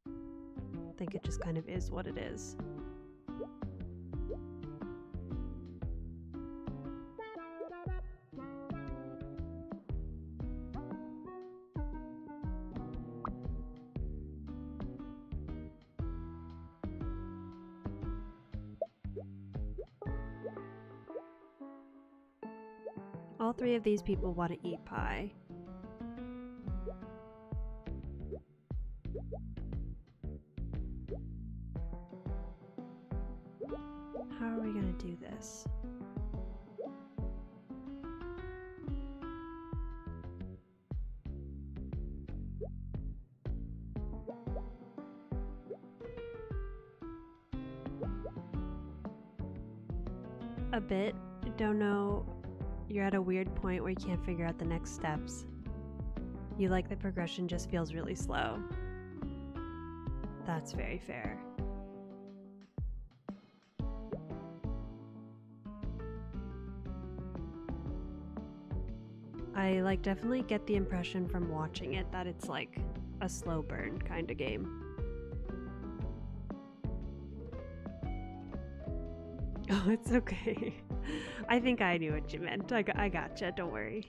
I think it just kind of is what it is. All three of these people want to eat pie. How are we going to do this? A bit. Don't know. You're at a weird point where you can't figure out the next steps. You like the progression just feels really slow. That's very fair. I definitely get the impression from watching it that it's like a slow burn kind of game. Oh, it's okay. I think I knew what you meant. I gotcha, don't worry.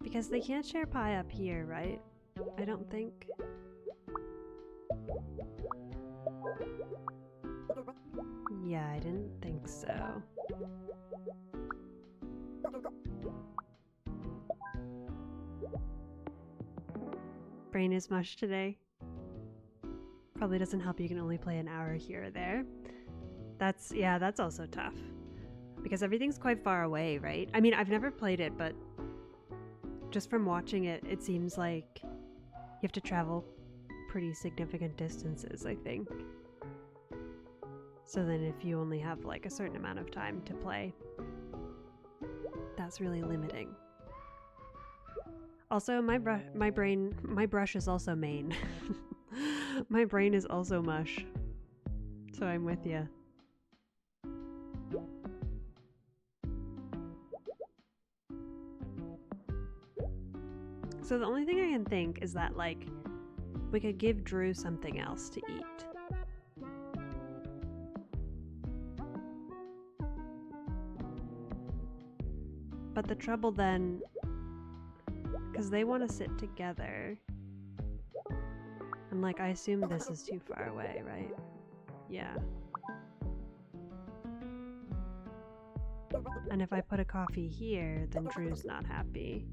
Because they can't share pie up here, right? I don't think. Yeah, I didn't think so. Brain is mush today. Probably doesn't help you can only play an hour here or there. That's also tough. Because everything's quite far away, right? I mean, I've never played it, but just from watching it, it seems like you have to travel pretty significant distances, I think. So then if you only have like a certain amount of time to play, that's really limiting. Also, my brush is also main. My brain is also mush. So I'm with you. So the only thing I can think is that, like, we could give Drew something else to eat. But the trouble then, because they want to sit together, and like, I assume this is too far away, right? Yeah. And if I put a coffee here, then Drew's not happy.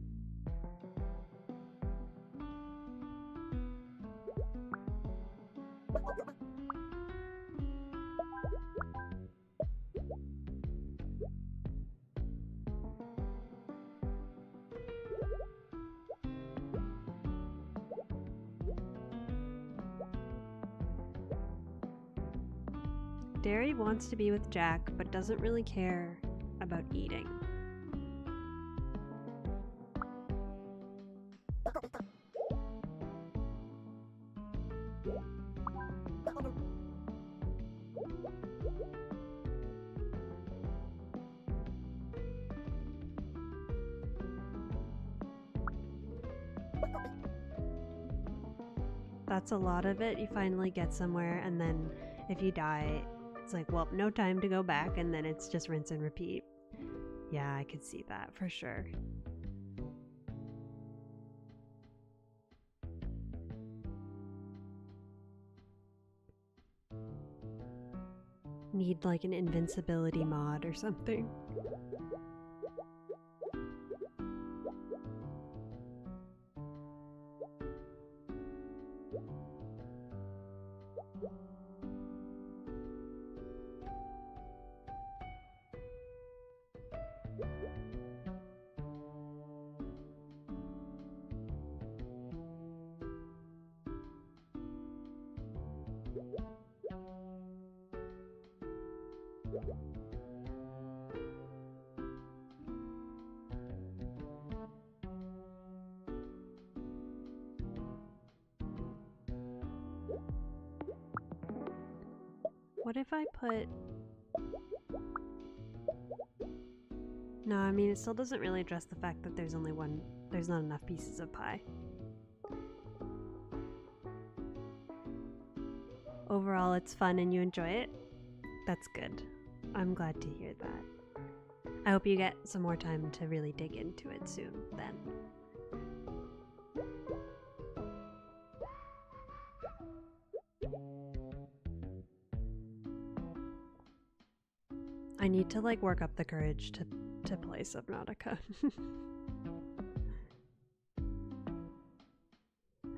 Derry wants to be with Jack, but doesn't really care about eating. That's a lot of it. You finally get somewhere, and then if you die, it's like, well, no time to go back, and then it's just rinse and repeat. Yeah, I could see that for sure. need like an invincibility mod or something. What if I put... No, I mean, it still doesn't really address the fact that there's not enough pieces of pie. Overall, it's fun and you enjoy it. That's good. I'm glad to hear that. I hope you get some more time to really dig into it soon, then. I need to like work up the courage to play Subnautica.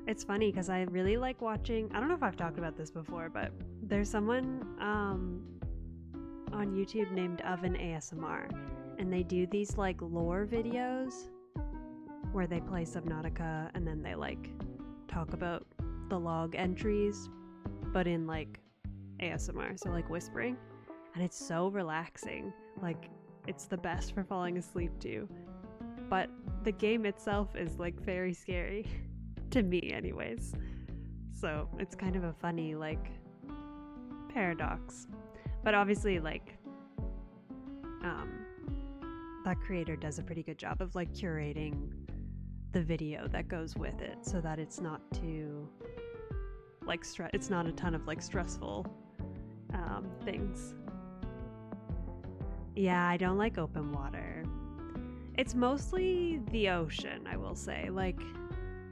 It's funny because I really like watching, I don't know if I've talked about this before, but there's someone on YouTube named Oven ASMR, and they do these like lore videos where they play Subnautica and then they like talk about the log entries, but in like ASMR, so like whispering, and it's so relaxing. Like, it's the best for falling asleep too, but the game itself is like very scary. To me anyways, so it's kind of a funny like paradox, but obviously like that creator does a pretty good job of like curating the video that goes with it so that it's not too like it's not a ton of like stressful things. Yeah, I don't like open water. It's mostly the ocean, I will say. Like,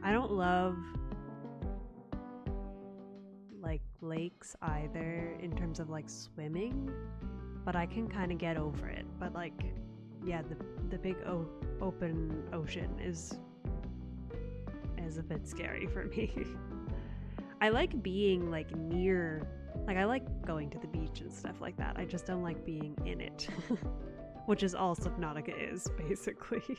I don't love like lakes either in terms of like swimming, but I can kind of get over it. But like, yeah, the big open ocean is a bit scary for me. I like being like near, like I like going to the beach and stuff like that. I just don't like being in it, which is all Subnautica is basically.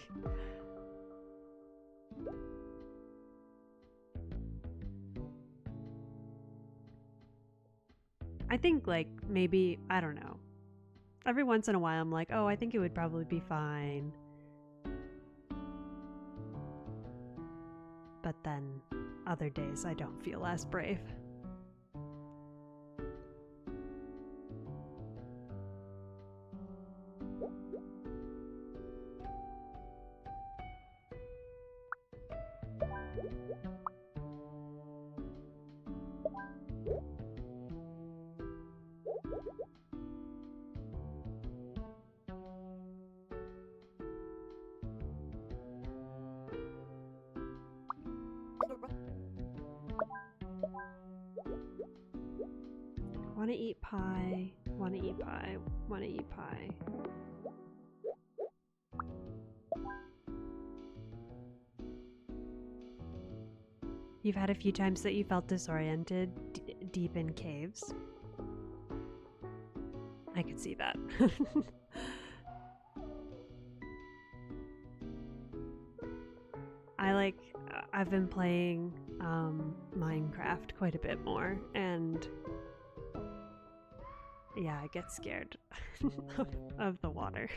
I think like maybe, I don't know, every once in a while I'm like, oh, I think it would probably be fine. But then other days I don't feel as brave. Wanna eat pie, wanna eat pie, wanna eat pie. You've had a few times that you felt disoriented deep in caves. I could see that. I've been playing Minecraft quite a bit more, and yeah, I get scared of the water.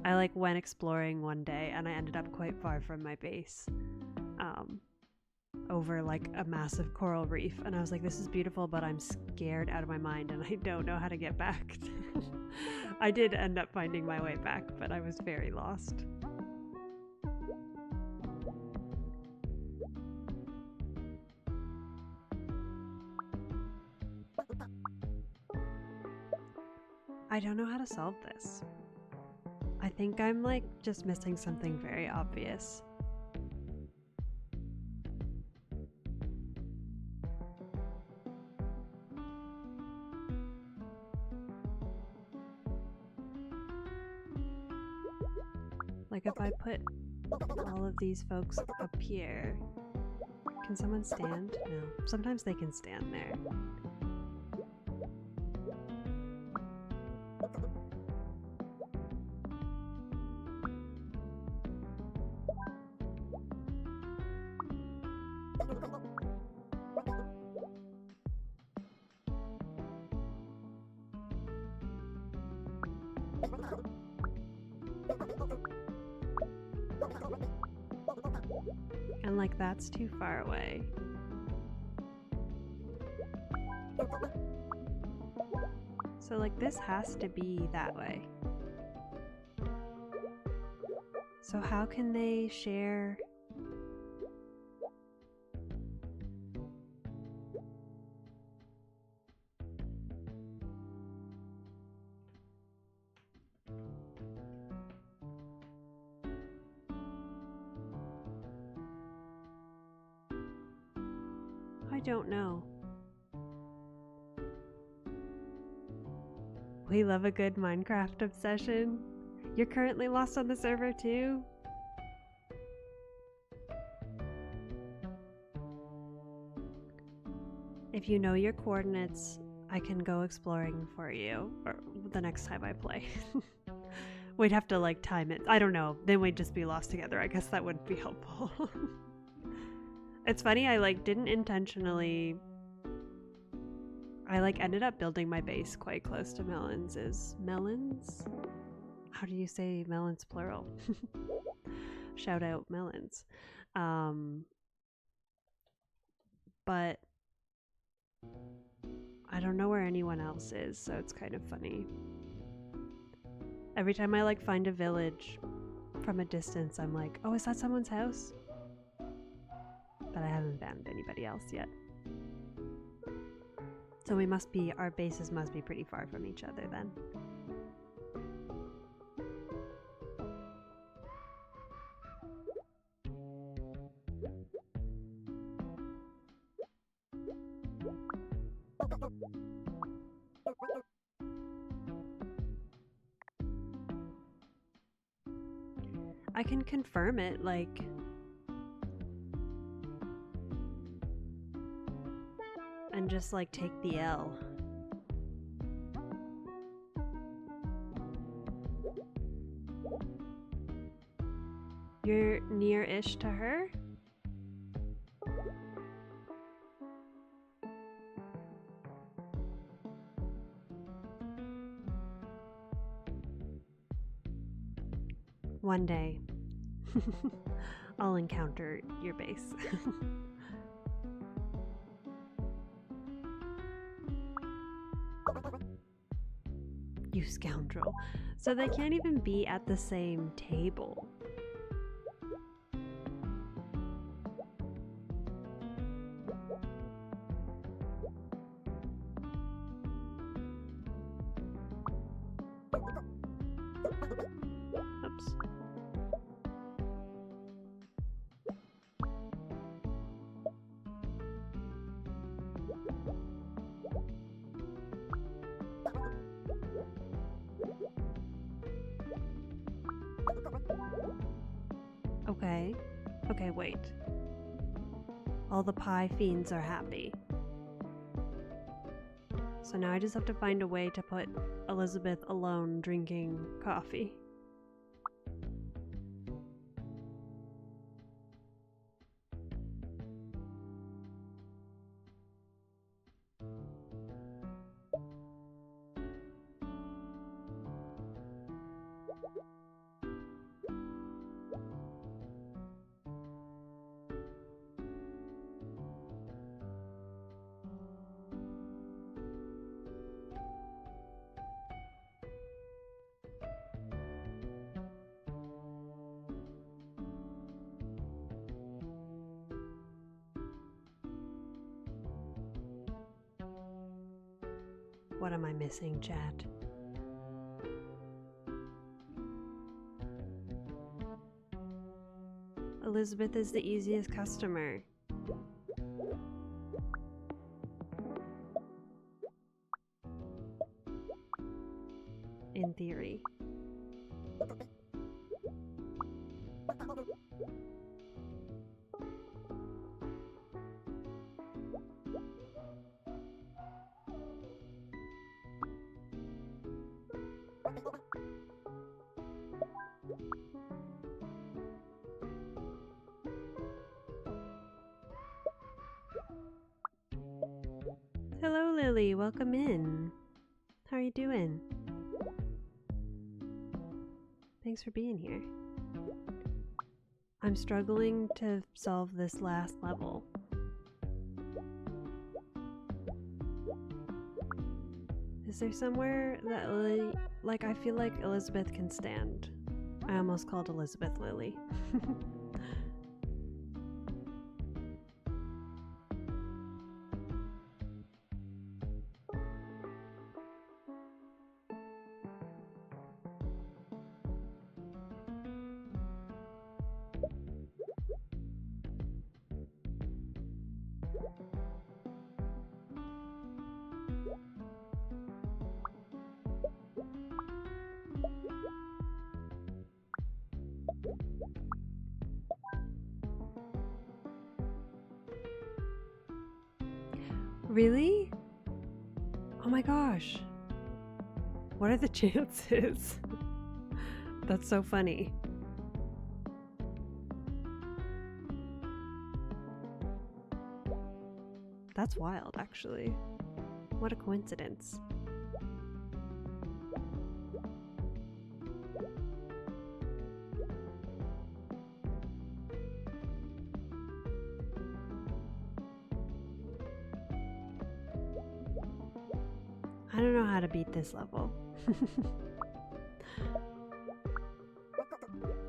I like went exploring one day and I ended up quite far from my base, over like a massive coral reef, and I was like, this is beautiful, but I'm scared out of my mind and I don't know how to get back. I did end up finding my way back, but I was very lost. I don't know how to solve this. I think I'm like just missing something very obvious. Like if I put all of these folks up here, can someone stand? No. Sometimes they can stand there. And like that's too far away. So like this has to be that way. So how can they share? I don't know. We love a good Minecraft obsession. You're currently lost on the server too? If you know your coordinates, I can go exploring for you or the next time I play. We'd have to like time it. I don't know. Then we'd just be lost together. I guess that wouldn't be helpful. It's funny, I like didn't intentionally. I like ended up building my base quite close to Melons'. Melons? How do you say melons plural? Shout out Melons. But I don't know where anyone else is, so it's kind of funny. Every time I like find a village from a distance, I'm like, oh, is that someone's house? But I haven't found anybody else yet. So we must be, our bases must be pretty far from each other then. I can confirm it, like, and just like take the L. You're near-ish to her? One day, I'll encounter your base. You scoundrel. So they can't even be at the same table. Oops. Okay. Okay, wait. All the pie fiends are happy. So now I just have to find a way to put Elizabeth alone drinking coffee. What am I missing, chat? Elizabeth is the easiest customer. In theory. Lily, welcome in. How are you doing? Thanks for being here. I'm struggling to solve this last level. Is there somewhere that Lily, like, I feel like Elizabeth can stand? I almost called Elizabeth Lily. Really? Oh my gosh. What are the chances? That's so funny. That's wild, actually. What a coincidence. I don't know how to beat this level.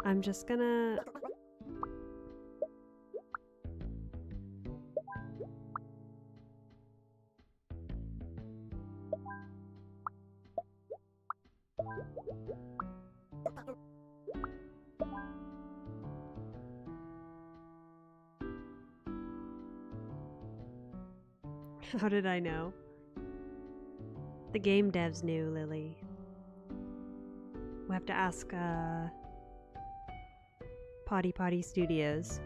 I'm just gonna... How did I know? The game devs knew, Lily. We have to ask, Potty Studios.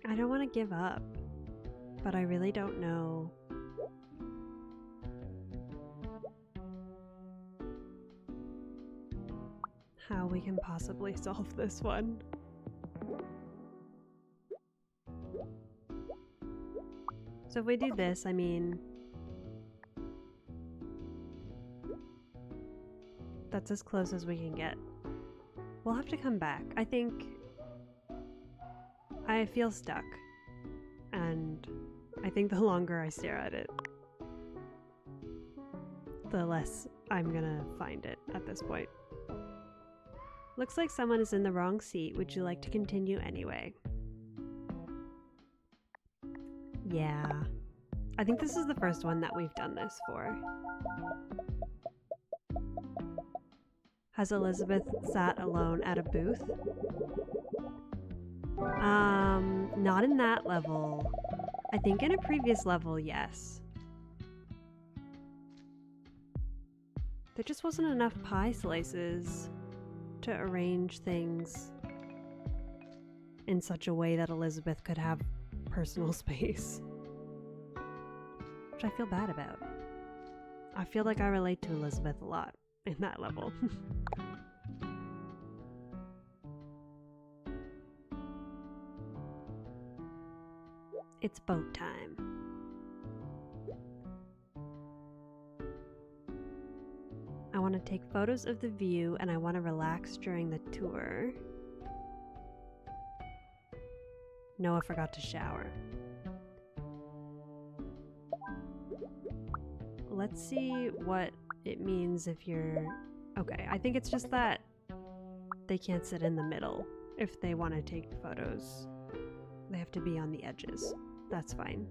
I don't want to give up, but I really don't know. How we can possibly solve this one. So if we do this, I mean, that's as close as we can get. We'll have to come back. I think I feel stuck, and I think the longer I stare at it, the less I'm gonna find it at this point. Looks like someone is in the wrong seat. Would you like to continue anyway? Yeah. I think this is the first one that we've done this for. Has Elizabeth sat alone at a booth? Not in that level. I think in a previous level, yes. There just wasn't enough pie slices to arrange things in such a way that Elizabeth could have personal space, which I feel bad about. I feel like I relate to Elizabeth a lot in that level. It's boat time. I want to take photos of the view and I want to relax during the tour. Noah forgot to shower. Let's see what it means if you're... Okay, I think it's just that they can't sit in the middle if they want to take photos. They have to be on the edges. That's fine.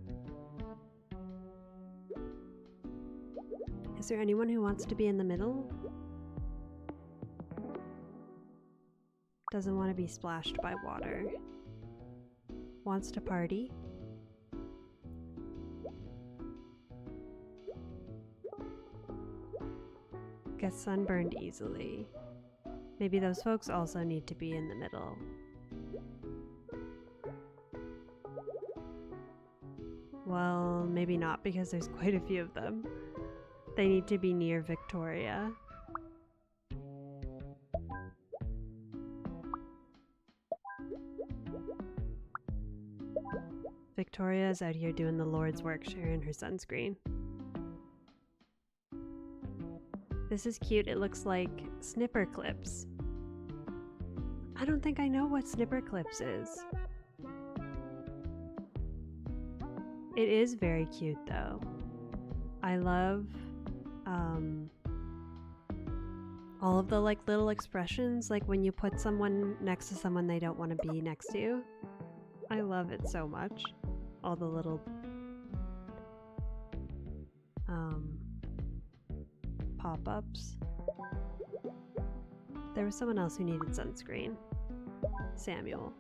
Is there anyone who wants to be in the middle? Doesn't want to be splashed by water. Wants to party? Gets sunburned easily. Maybe those folks also need to be in the middle. Well, maybe not because there's quite a few of them. They need to be near Victoria. Victoria's out here doing the Lord's work, sharing her sunscreen. This is cute. It looks like snipper clips. I don't think I know what snipper clips is. It is very cute though. I love all of the like little expressions, like when you put someone next to someone they don't want to be next to. I love it so much. All the little pop-ups. There was someone else who needed sunscreen. Samuel.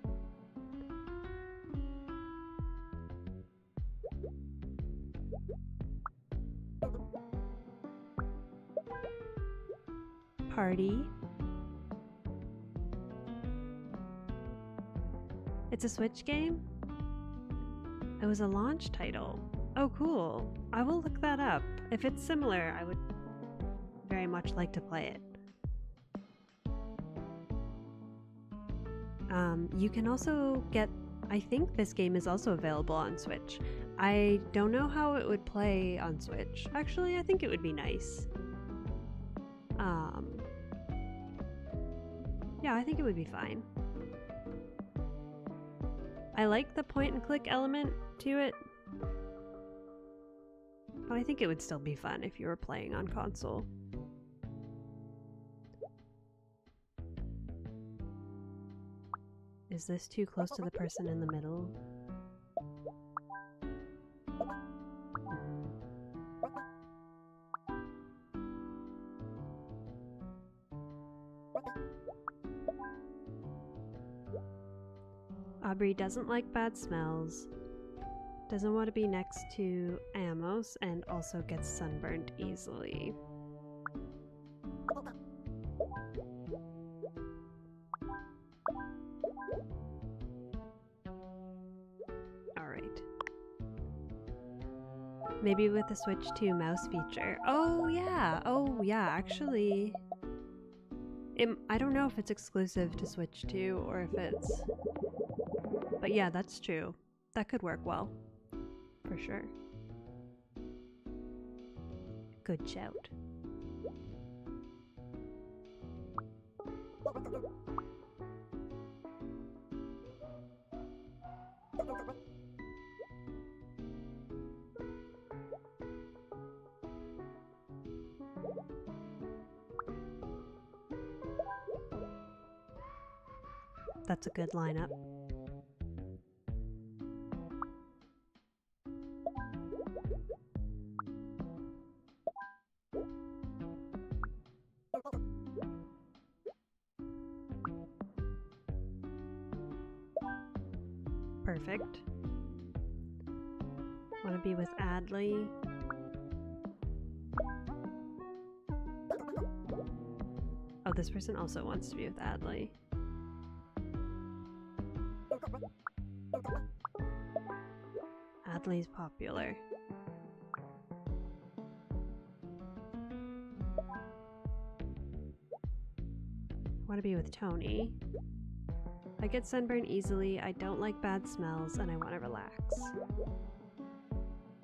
Party. It's a Switch game? It was a launch title. Oh, cool. I will look that up. If it's similar, I would very much like to play it. You can also get, I think this game is also available on Switch. I don't know how it would play on Switch. Actually, I think it would be nice. Yeah, I think it would be fine. I like the point and click element to it, but I think it would still be fun if you were playing on console. Is this too close to the person in the middle? Aubrey doesn't like bad smells, doesn't want to be next to Amos, and also gets sunburned easily. Alright. Maybe with the Switch 2 mouse feature. Oh yeah, actually. I don't know if it's exclusive to Switch 2 or if it's... But yeah, that's true. That could work well. For sure. Good shout. That's a good lineup. Perfect. Want to be with Adley. Oh, this person also wants to be with Adley. Adley's popular. Want to be with Tony. I get sunburned easily, I don't like bad smells, and I want to relax.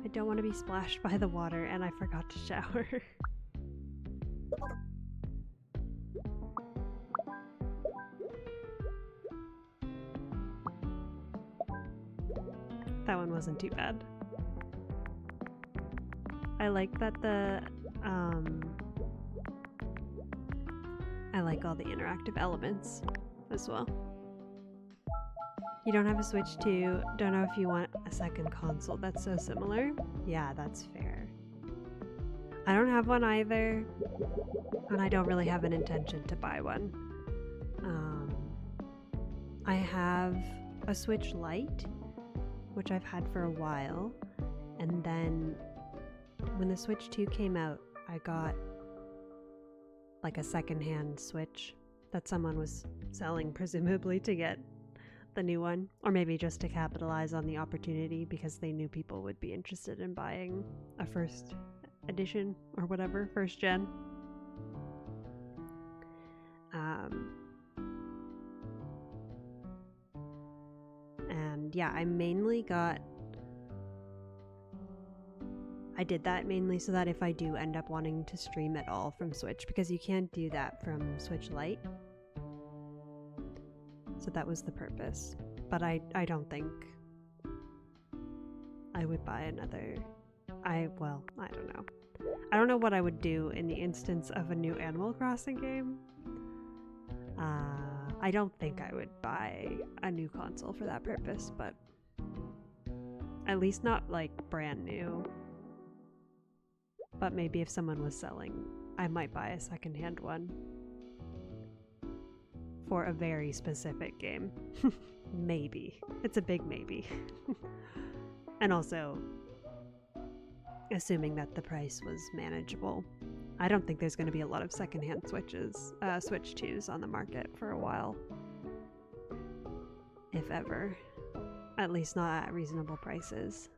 I don't want to be splashed by the water, and I forgot to shower. That one wasn't too bad. I like that I like all the interactive elements as well. You don't have a Switch 2, don't know if you want a second console. That's so similar. Yeah, that's fair. I don't have one either, and I don't really have an intention to buy one. I have a Switch Lite, which I've had for a while, and then when the Switch 2 came out, I got like a secondhand Switch that someone was selling, presumably to get the new one, or maybe just to capitalize on the opportunity because they knew people would be interested in buying a first edition or whatever, first gen. And yeah, I mainly got I did that mainly so that if I do end up wanting to stream at all from Switch, because you can't do that from Switch Lite. So that was the purpose. But I don't think I would buy another. Well, I don't know. I don't know what I would do in the instance of a new Animal Crossing game. I don't think I would buy a new console for that purpose, but at least not like brand new. But maybe if someone was selling, I might buy a secondhand one for a very specific game. Maybe. It's a big maybe. And also, assuming that the price was manageable. I don't think there's going to be a lot of secondhand Switch 2s on the market for a while. If ever. At least not at reasonable prices.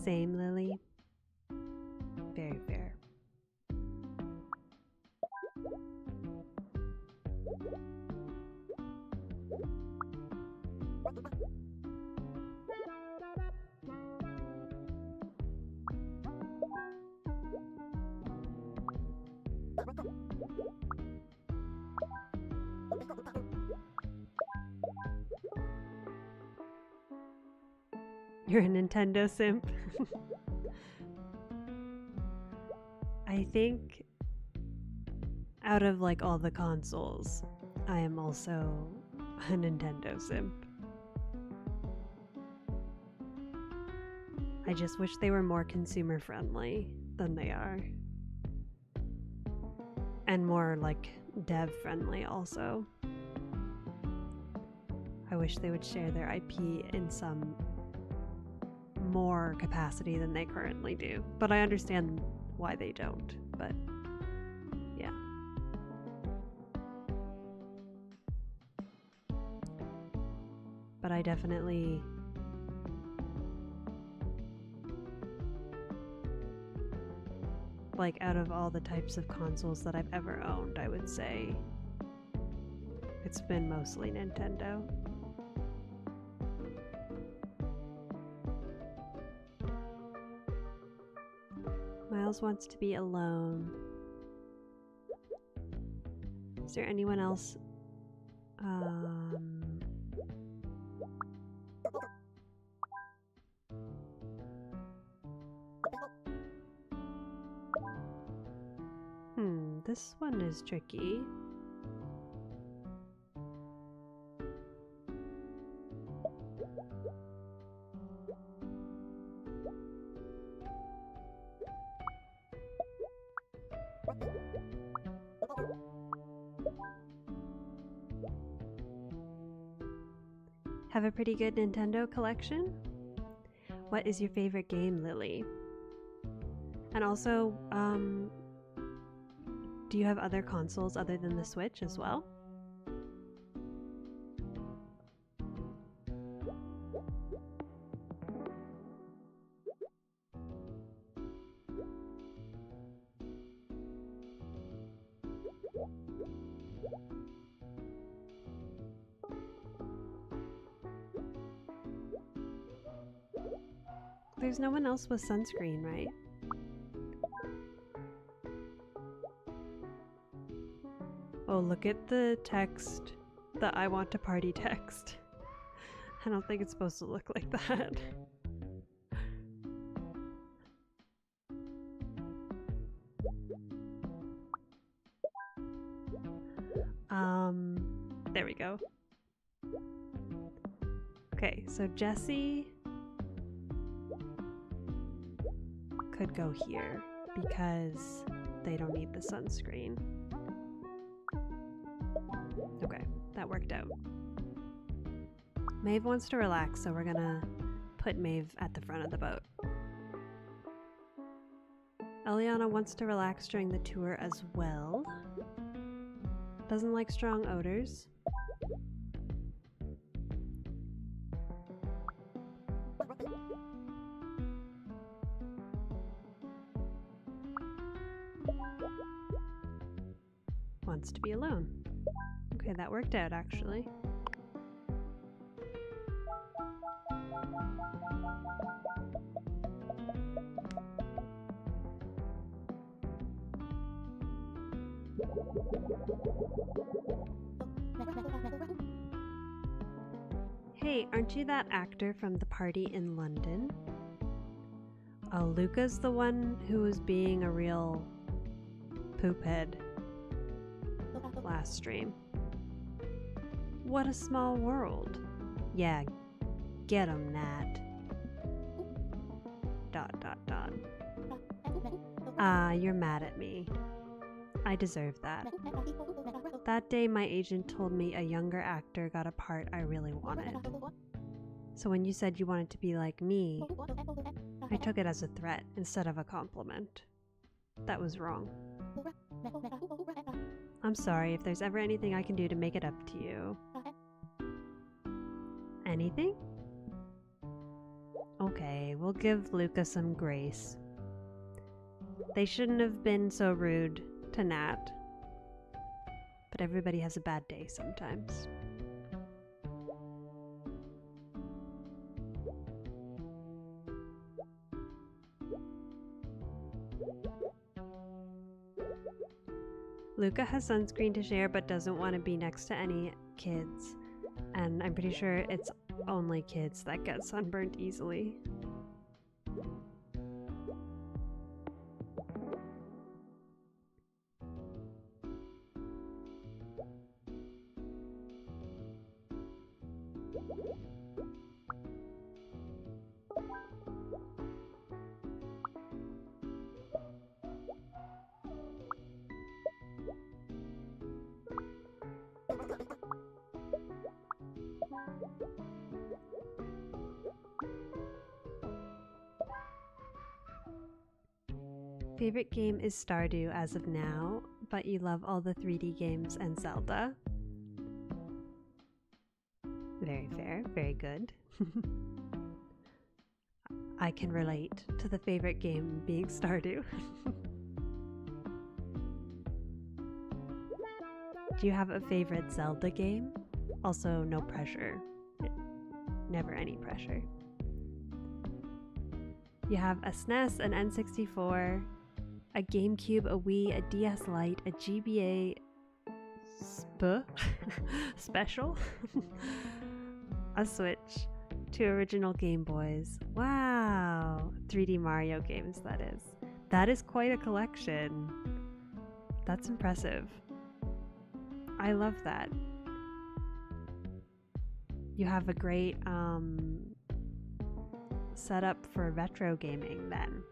Same, Lily. Very fair. You're a Nintendo simp. I think out of like all the consoles, I am also a Nintendo simp. I just wish they were more consumer friendly than they are. And more like dev friendly also. I wish they would share their IP in some more capacity than they currently do. But I understand why they don't. But yeah. But I definitely like out of all the types of consoles that I've ever owned, I would say it's been mostly Nintendo. Miles wants to be alone. Is there anyone else? This one is tricky. Have a pretty good Nintendo collection? What is your favorite game, Lily? And also, do you have other consoles other than the Switch as well? There's no one else with sunscreen, right? Oh, look at the text. The I want to party text. I don't think it's supposed to look like that. There we go. Okay, so Jessie could go here because they don't need the sunscreen. Okay, that worked out. Maeve wants to relax, so we're gonna put Maeve at the front of the boat. Eliana wants to relax during the tour as well. Doesn't like strong odors. Wants to be alone. Okay, that worked out actually. Hey, aren't you that actor from the party in London? Oh, Luca's the one who was being a real poophead last stream. What a small world. Yeah, get 'em, Nat. ... You're mad at me. I deserve that. That day my agent told me a younger actor got a part I really wanted. So when you said you wanted to be like me, I took it as a threat instead of a compliment. That was wrong. I'm sorry if there's ever anything I can do to make it up to you. Anything? Okay, we'll give Luca some grace. They shouldn't have been so rude to Nat. But everybody has a bad day sometimes. Luca has sunscreen to share but doesn't want to be next to any kids. And I'm pretty sure it's only kids that get sunburned easily. Favorite game is Stardew as of now, but you love all the 3D games and Zelda. Very fair, very good. I can relate to the favorite game being Stardew. Do you have a favorite Zelda game? Also, no pressure. Never any pressure. You have a SNES, an N64, a GameCube, a Wii, a DS Lite, a GBA Special, a Switch, 2 original Game Boys. Wow! 3D Mario games, that is. That is quite a collection. That's impressive. I love that. You have a great setup for retro gaming then.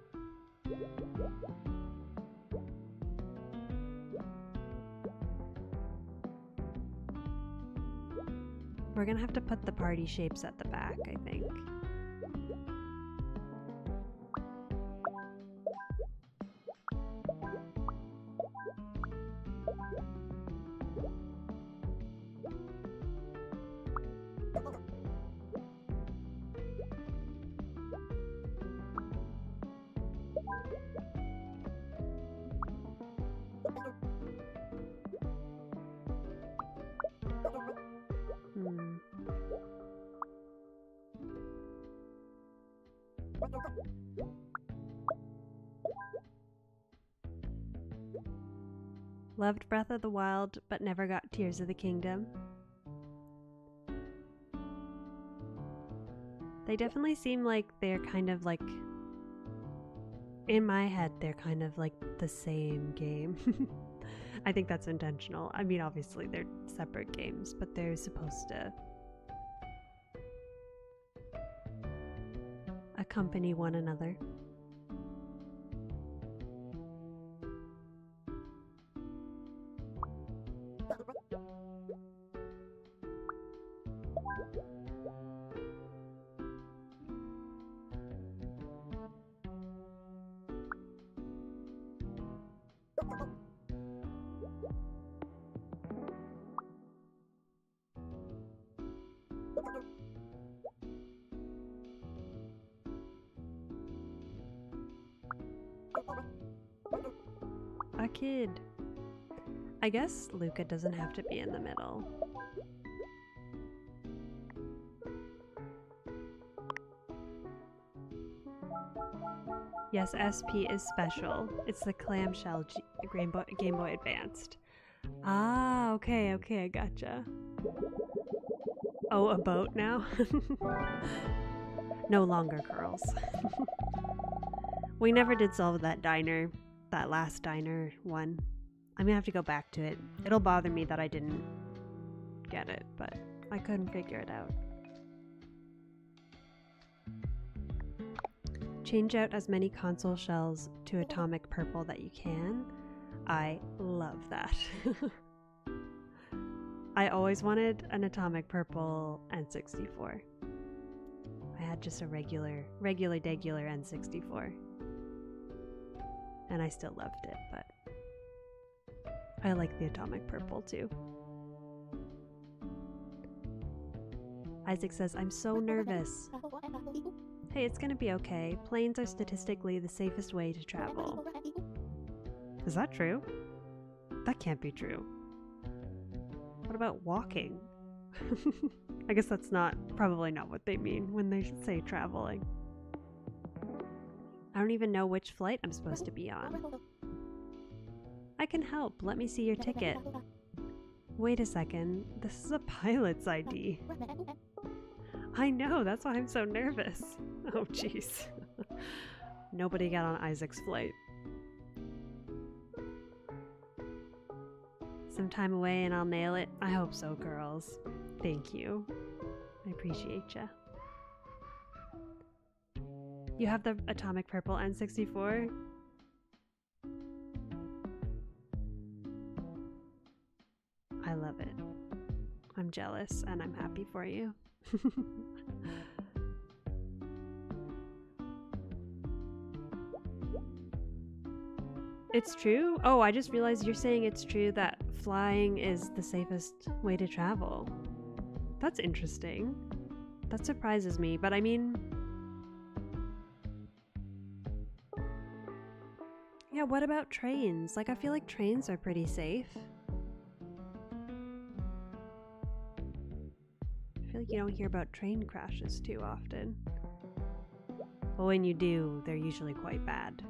We're gonna have to put the party shapes at the back, I think. Loved Breath of the Wild, but never got Tears of the Kingdom. They definitely seem like they're kind of like, in my head, they're kind of like the same game. I think that's intentional. I mean, obviously they're separate games, but they're supposed to accompany one another. A kid. I guess Luca doesn't have to be in the middle. Yes, SP is special. It's the clamshell Game Boy Advanced. Ah, okay, I gotcha. Oh, a boat now? No longer curls. We never did solve that last diner one. I'm gonna have to go back to it. It'll bother me that I didn't get it, but I couldn't figure it out. Change out as many console shells to atomic purple that you can. I love that. I always wanted an atomic purple N64. I had just a regular N64. And I still loved it, but I like the atomic purple too. Isaac says, I'm so nervous. Hey, it's gonna be okay. Planes are statistically the safest way to travel. Is that true? That can't be true. What about walking? I guess that's probably not what they mean when they say traveling. I don't even know which flight I'm supposed to be on. I can help. Let me see your ticket. Wait a second. This is a pilot's ID. I know, that's why I'm so nervous. Oh, jeez. Nobody got on Isaac's flight. Some time away and I'll nail it. I hope so, girls. Thank you. I appreciate ya. You have the atomic purple N64? I love it. I'm jealous and I'm happy for you. It's true? Oh, I just realized you're saying it's true that flying is the safest way to travel. That's interesting. That surprises me, but I mean... yeah, what about trains? Like, I feel like trains are pretty safe. I feel like you don't hear about train crashes too often. But when you do, they're usually quite bad.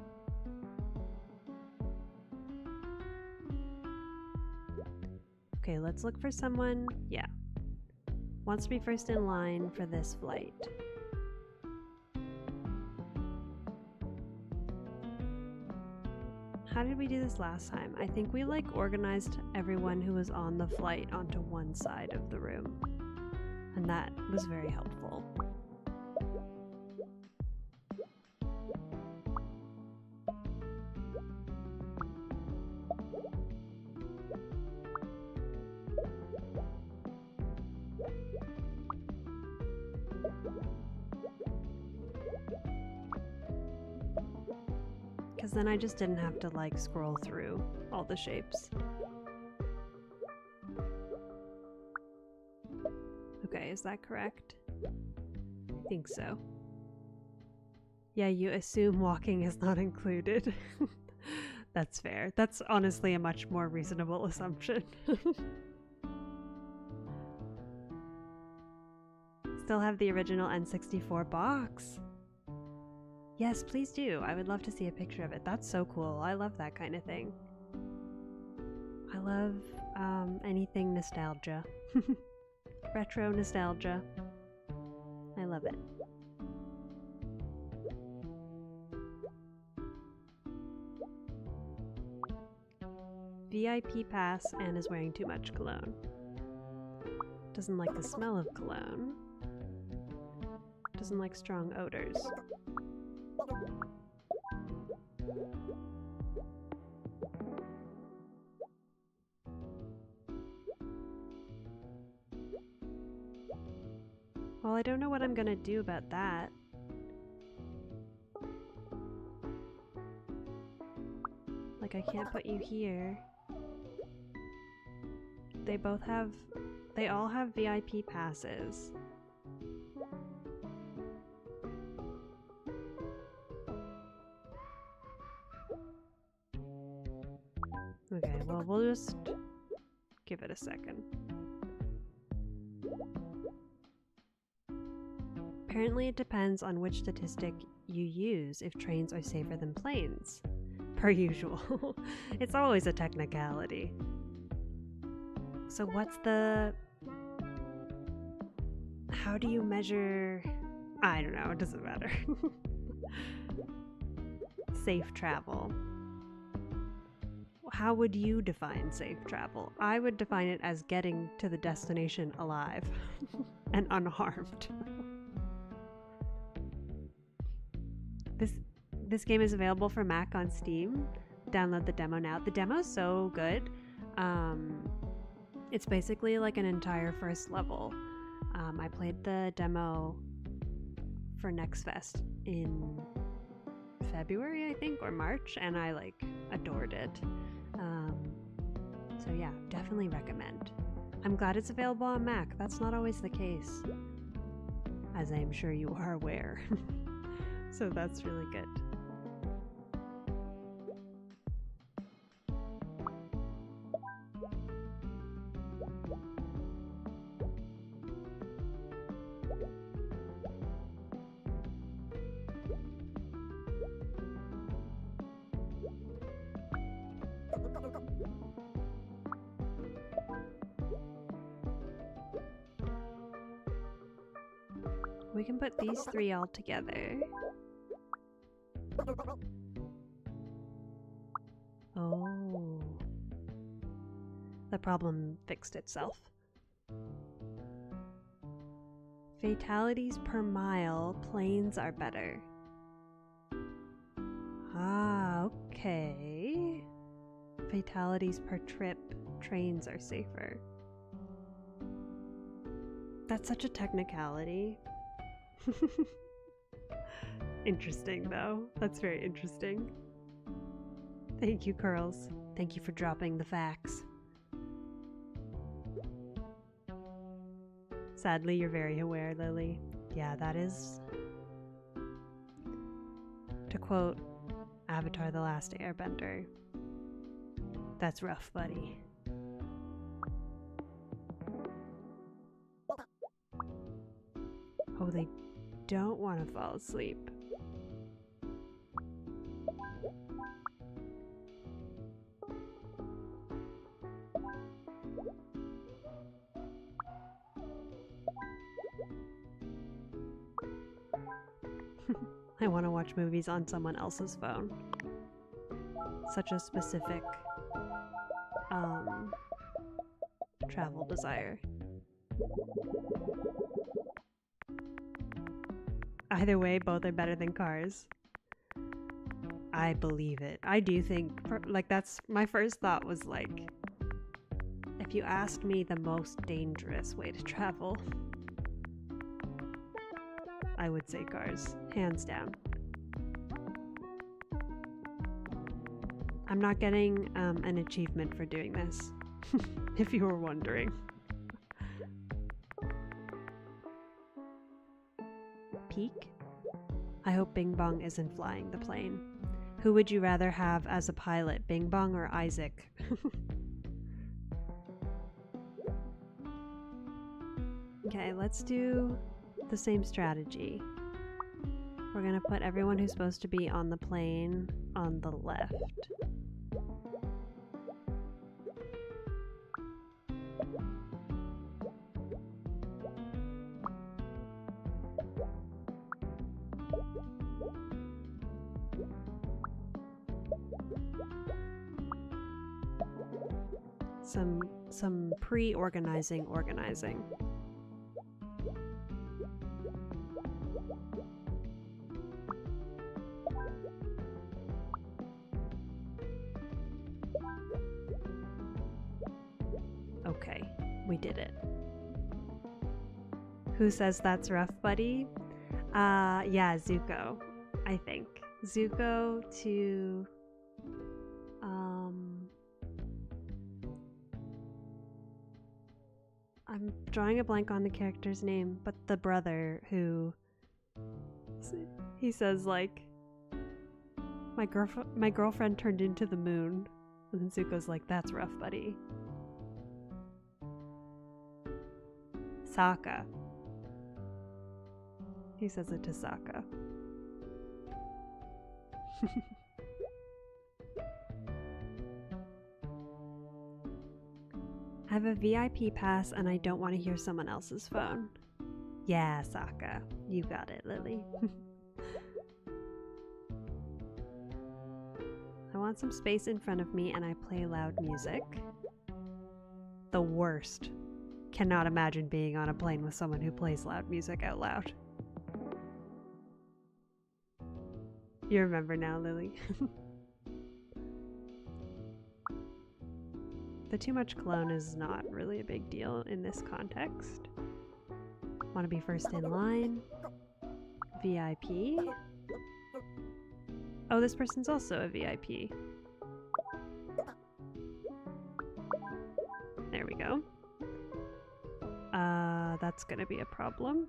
Okay, let's look for someone, yeah, wants to be first in line for this flight. How did we do this last time? I think we organized everyone who was on the flight onto one side of the room. And that was very helpful. Because then I just didn't have to scroll through all the shapes. Okay, is that correct? I think so. Yeah, you assume walking is not included. That's fair. That's honestly a much more reasonable assumption. Still have the original N64 box. Yes, please do. I would love to see a picture of it. That's so cool. I love that kind of thing. I love anything nostalgia. Retro nostalgia. I love it. VIP pass and is wearing too much cologne. Doesn't like the smell of cologne. Doesn't like strong odors. Well, I don't know what I'm gonna do about that. I can't put you here. They all have VIP passes. Okay, well, we'll just give it a second. Apparently it depends on which statistic you use if trains are safer than planes? Per usual. It's always a technicality. So how do you measure? I don't know, it doesn't matter. Safe travel. How would you define safe travel? I would define it as getting to the destination alive and unharmed. This game is available for Mac on Steam. Download the demo now. The demo's so good. It's basically like an entire first level. I played the demo for Next Fest in February, I think, or March, and I adored it. So yeah, definitely recommend. I'm glad it's available on Mac. That's not always the case, as I am sure you are aware. So that's really good. We can put these three all together. Oh. The problem fixed itself. Fatalities per mile, planes are better. Ah, okay. Fatalities per trip, trains are safer. That's such a technicality. Interesting, though. That's very interesting. Thank you, Curls. Thank you for dropping the facts. Sadly, you're very aware, Lily. Yeah, that is... To quote Avatar: The Last Airbender, that's rough, buddy. Oh, they don't want to fall asleep. I want to watch movies on someone else's phone. Such a specific travel desire. Either way, both are better than cars. I believe it. I do think, that's my first thought was if you asked me the most dangerous way to travel, I would say cars, hands down. I'm not getting an achievement for doing this, if you were wondering. Peak? I hope Bing Bong isn't flying the plane. Who would you rather have as a pilot, Bing Bong or Isaac? Okay, let's do the same strategy. We're gonna put everyone who's supposed to be on the plane on the left. Some pre-organizing organizing. Okay, we did it. Who says that's rough, buddy? Yeah, Zuko, I think. Zuko to I'm drawing a blank on the character's name, but the brother who he says my girlfriend turned into the moon, and then Zuko's like, that's rough, buddy. Sokka. He says it to Sokka. I have a VIP pass and I don't want to hear someone else's phone. Yeah, Sokka. You got it, Lily. I want some space in front of me and I play loud music. The worst. Cannot imagine being on a plane with someone who plays loud music out loud. You remember now, Lily. The too much cologne is not really a big deal in this context. Want to be first in line. VIP. Oh, this person's also a VIP. There we go. That's gonna be a problem.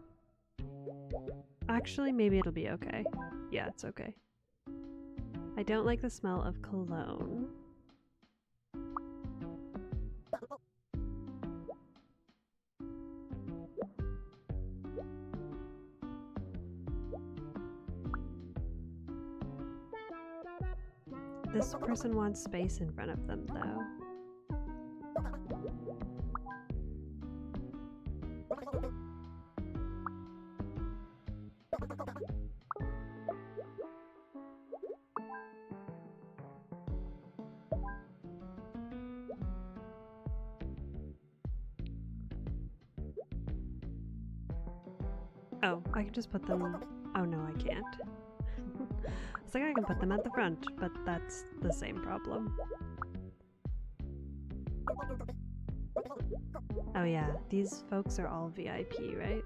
Actually, maybe it'll be okay. Yeah, it's okay. I don't like the smell of cologne. This person wants space in front of them, though. Oh, I can just put them... Oh no, I can't. It's like I can put them at the front, but that's the same problem. Oh yeah, these folks are all VIP, right?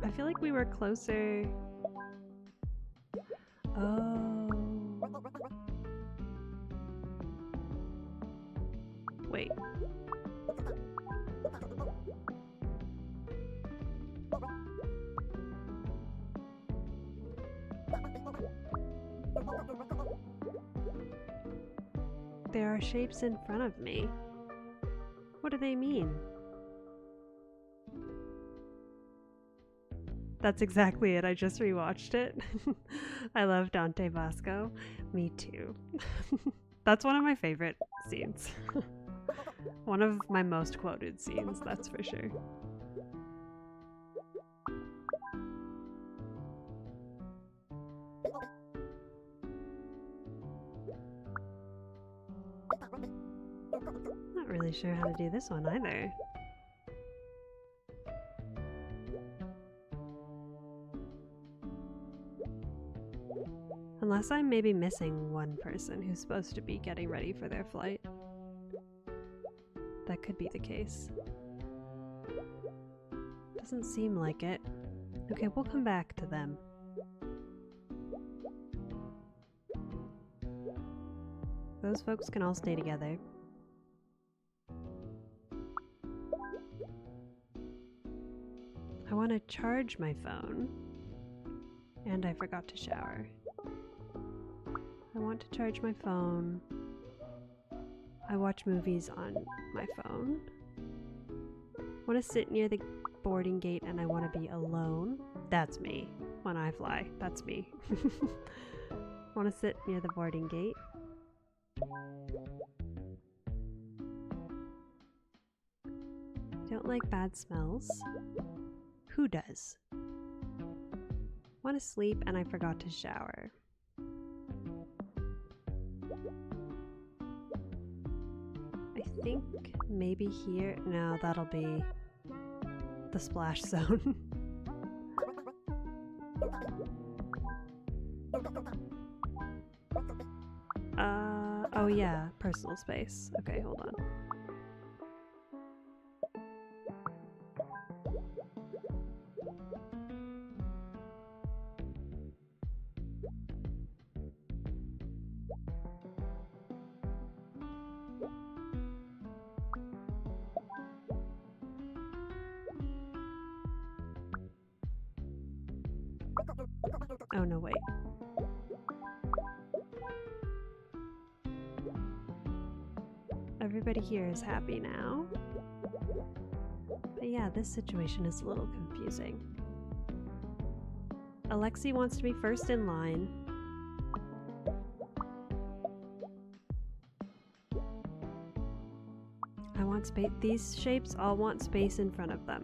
I feel like we were closer. Oh. Wait. There are shapes in front of me. What do they mean? That's exactly it. I just rewatched it. I love Dante Vasco. Me too. That's one of my favorite scenes. One of my most quoted scenes, that's for sure. Not really sure how to do this one either. Unless I'm maybe missing one person who's supposed to be getting ready for their flight. That could be the case. Doesn't seem like it. Okay, we'll come back to them. Those folks can all stay together. I want to charge my phone. And I forgot to shower. I want to charge my phone. I watch movies on my phone. I want to sit near the boarding gate and I want to be alone. That's me. When I fly, that's me. I want to sit near the boarding gate. I don't like bad smells. Who does? I want to sleep and I forgot to shower. I think maybe here. No, that'll be the splash zone. Oh yeah, personal space. Okay, hold on. Oh no, wait. Everybody here is happy now. But yeah, this situation is a little confusing. Alexi wants to be first in line. I want space. These shapes all want space in front of them.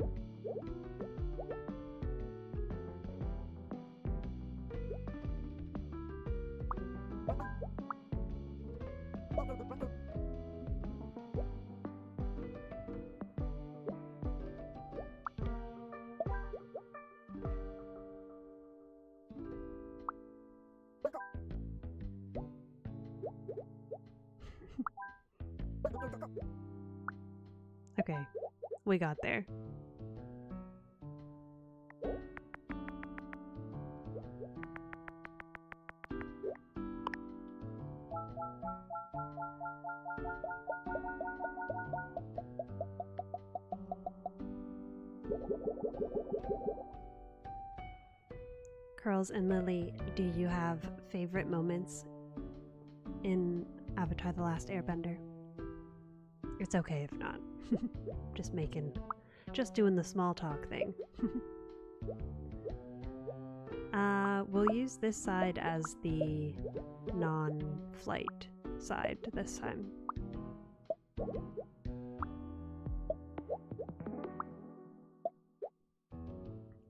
Okay, we got there. Curls and Lily, do you have favorite moments in Avatar: The Last Airbender? It's okay if not. Just doing the small talk thing. We'll use this side as the non-flight side this time.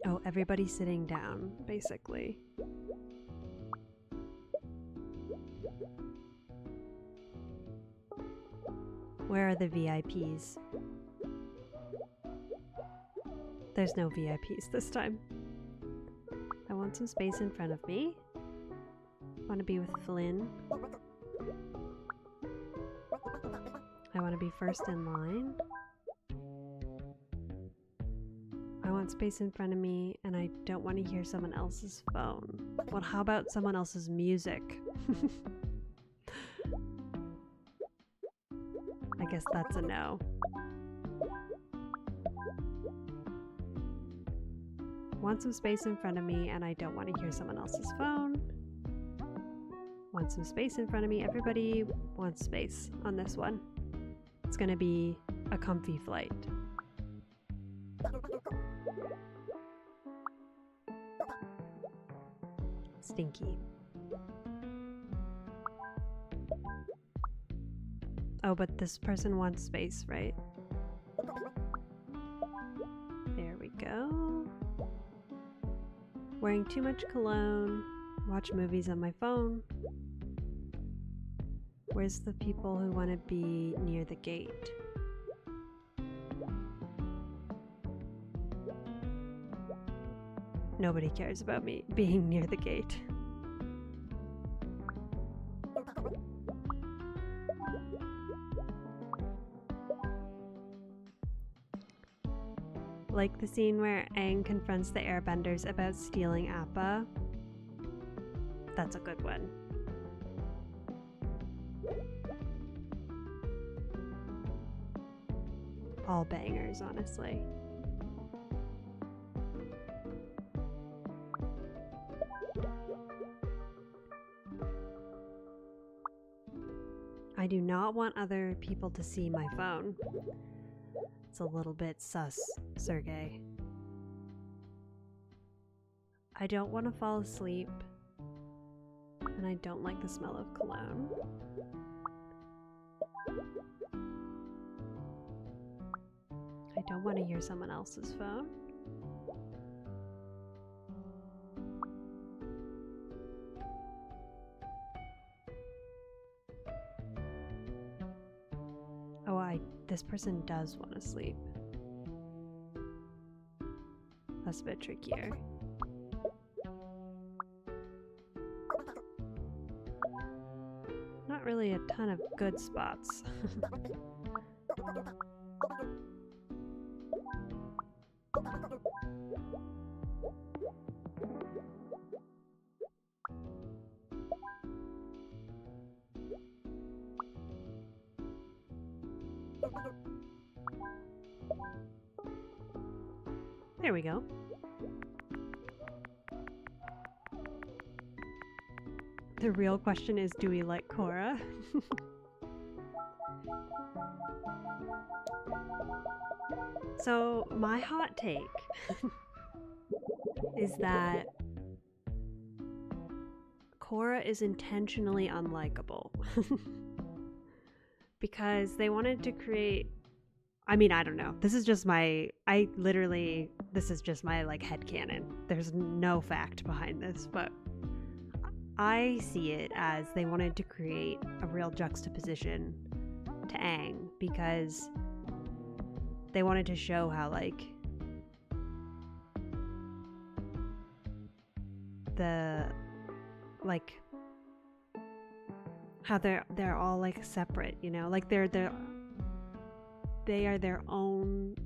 Oh, everybody's sitting down, basically. Where are the VIPs? There's no VIPs this time. I want some space in front of me. I want to be with Flynn. I want to be first in line. I want space in front of me, and I don't want to hear someone else's phone. Well, how about someone else's music? I guess that's a no. Want some space in front of me, and I don't want to hear someone else's phone. Want some space in front of me. Everybody wants space on this one. It's gonna be a comfy flight. Stinky. Oh, but this person wants space, right? There we go. Wearing too much cologne. Watch movies on my phone. Where's the people who want to be near the gate? Nobody cares about me being near the gate. Like the scene where Aang confronts the airbenders about stealing Appa. That's a good one. All bangers, honestly. I do not want other people to see my phone. It's a little bit sus, Sergey. I don't want to fall asleep. And I don't like the smell of cologne. I don't want to hear someone else's phone. Oh, this person does want to sleep. That's a bit trickier. Not really a ton of good spots. There we go. The real question is, do we like Korra? So my hot take is that Korra is intentionally unlikable because they wanted to create, I mean, I don't know. This is just my like headcanon. There's no fact behind this, but I see it as they wanted to create a real juxtaposition to Aang because they wanted to show how like how they're all like separate, you know, like they are their own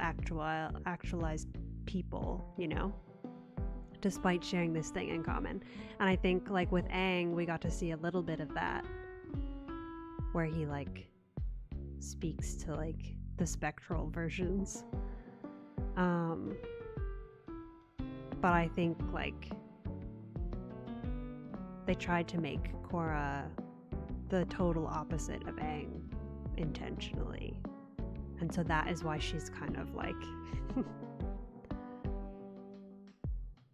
actualized people, you know, despite sharing this thing in common. And I think like with Aang we got to see a little bit of that where he like speaks to like the spectral versions, but I think like they tried to make Korra the total opposite of Aang intentionally. And so that is why she's kind of like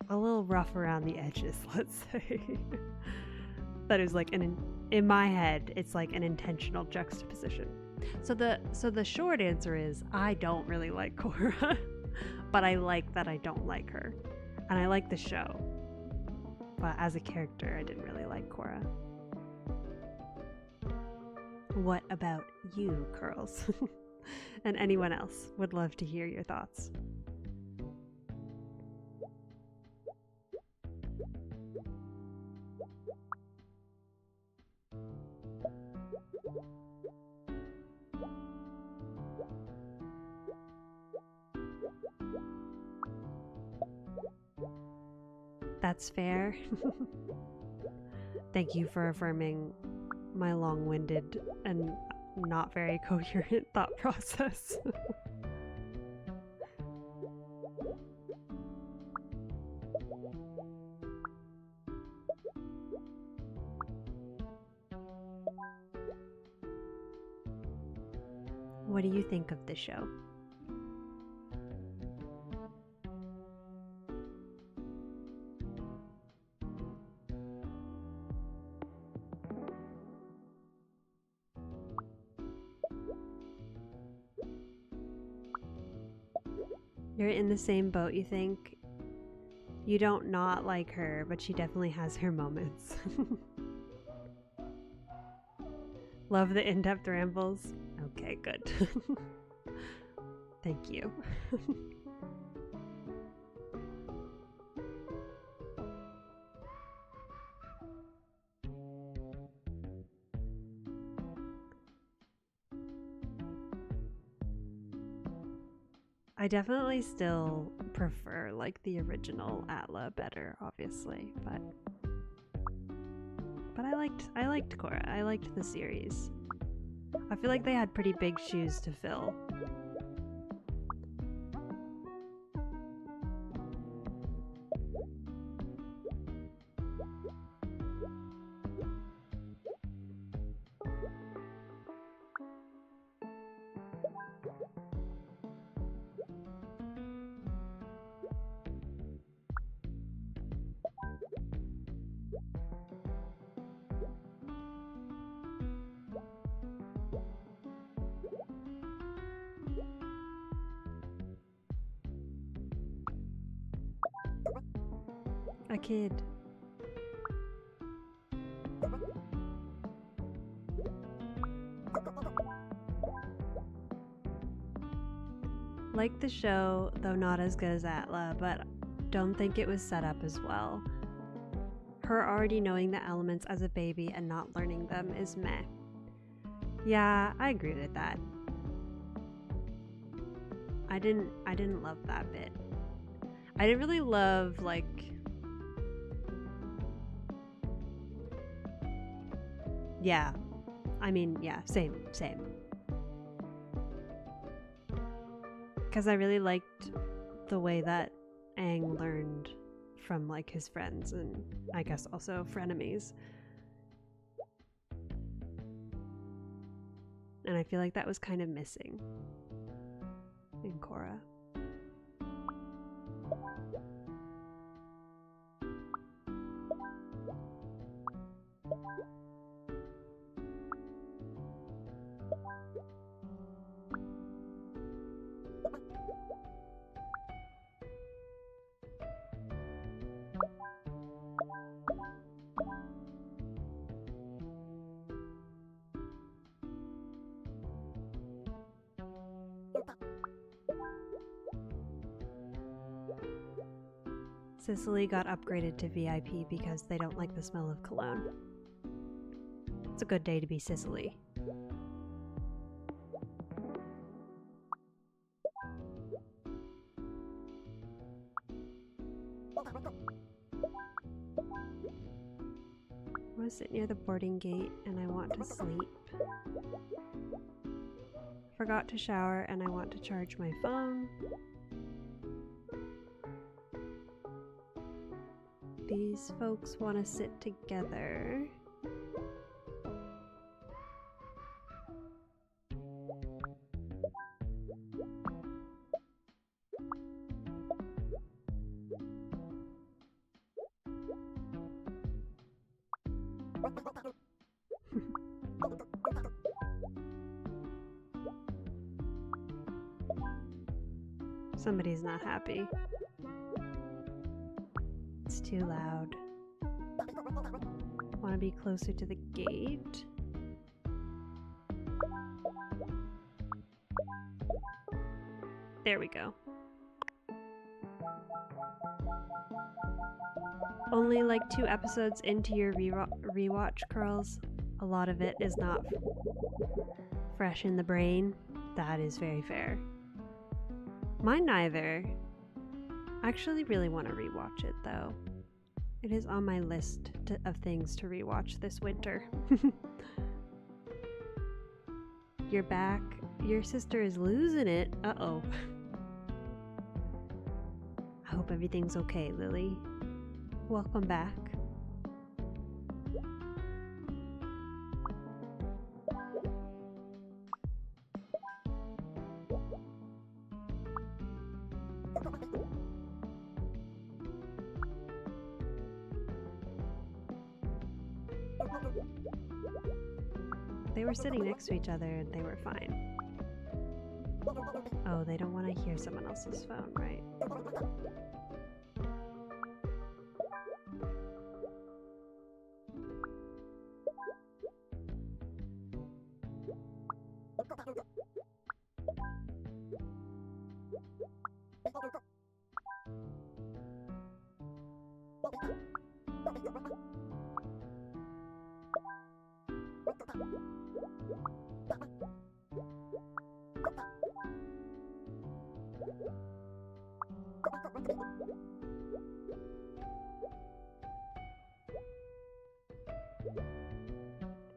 a little rough around the edges, let's say. That is like in my head, it's like an intentional juxtaposition. So the short answer is I don't really like Korra, but I like that I don't like her. And I like the show. But as a character, I didn't really like Korra. What about you, Curls? And anyone else? Would love to hear your thoughts. That's fair. Thank you for affirming my long-winded and not very coherent thought process. What do you think of the show? You're in the same boat, you think? You don't not like her, but she definitely has her moments. Love the in-depth rambles. Okay, good. Thank you. I definitely still prefer like the original Atla better, obviously, but I liked Korra. I liked the series. I feel like they had pretty big shoes to fill. A kid. Like the show, though not as good as Atla, but don't think it was set up as well. Her already knowing the elements as a baby and not learning them is meh. Yeah, I agree with that. I didn't love that bit. I didn't really love like yeah. I mean, yeah, same. Because I really liked the way that Aang learned from like his friends and I guess also frenemies. And I feel like that was kind of missing. and Cora. Cicely got upgraded to VIP because they don't like the smell of cologne. It's a good day to be Cicely. I want to sit near the boarding gate and I want to sleep. Forgot to shower and I want to charge my phone. These folks want to sit together. Somebody's not happy. It's too loud. Want to be closer to the gate. There we go. Only like 2 episodes into your rewatch, Curls. A lot of it is not fresh in the brain. That is very fair. Mine neither. I actually really want to rewatch it though. It is on my list of things to rewatch this winter. You're back. Your sister is losing it. Uh-oh. I hope everything's okay, Lily. Welcome back. They were sitting next to each other and they were fine. Oh, they don't want to hear someone else's phone, right?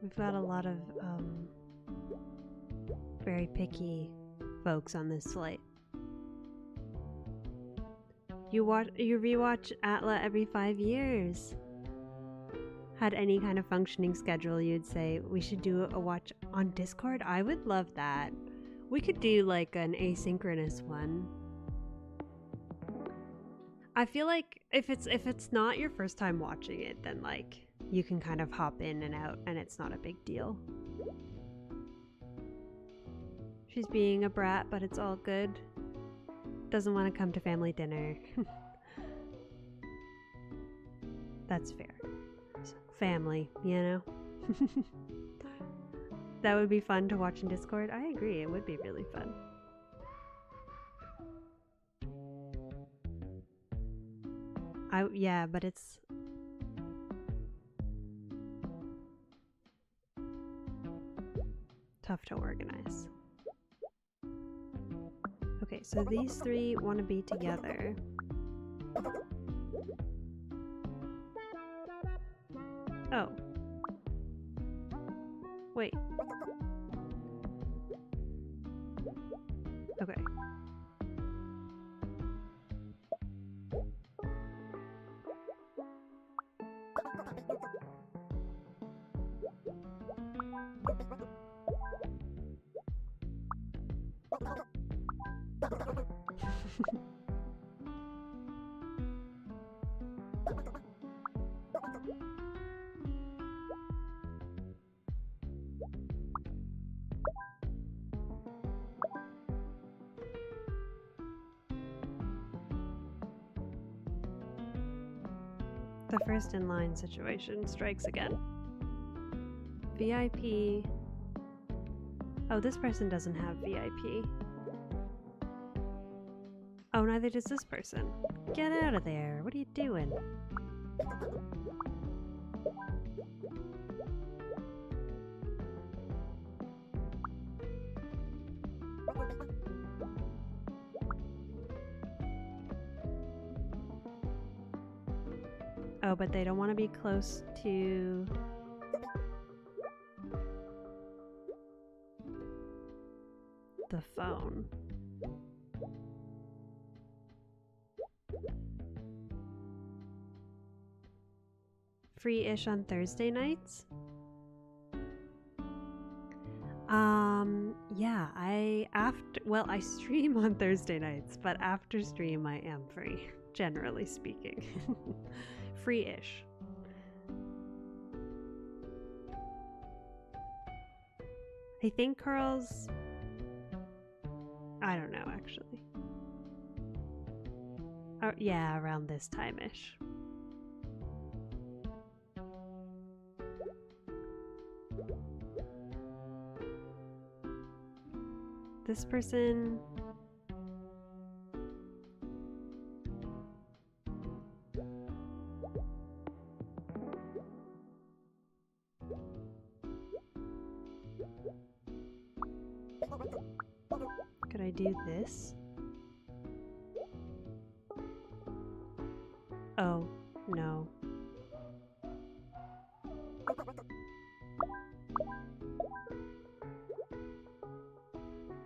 We've got a lot of very picky folks on this slate. You rewatch Atla every 5 years. Had any kind of functioning schedule, you'd say we should do a watch on Discord. I would love that. We could do like an asynchronous one. I feel like if it's not your first time watching it, then like you can kind of hop in and out and it's not a big deal. She's being a brat, but it's all good. Doesn't want to come to family dinner. That's fair. Family, you know? That would be fun to watch in Discord. I agree, it would be really fun. Yeah, but it's tough to organize. Okay, so these 3 want to be together. Oh. Wait. Okay. The first in line situation strikes again. VIP. Oh, this person doesn't have VIP. Oh, neither does this person. Get out of there. What are you doing? Oh, but they don't want to be close to... the phone. Free-ish on Thursday nights? Yeah, I stream on Thursday nights, but after stream I am free, generally speaking. Free-ish. I think Carl's... I don't know, actually. Oh, yeah, around this time-ish. This person... Could I do this? Oh, no.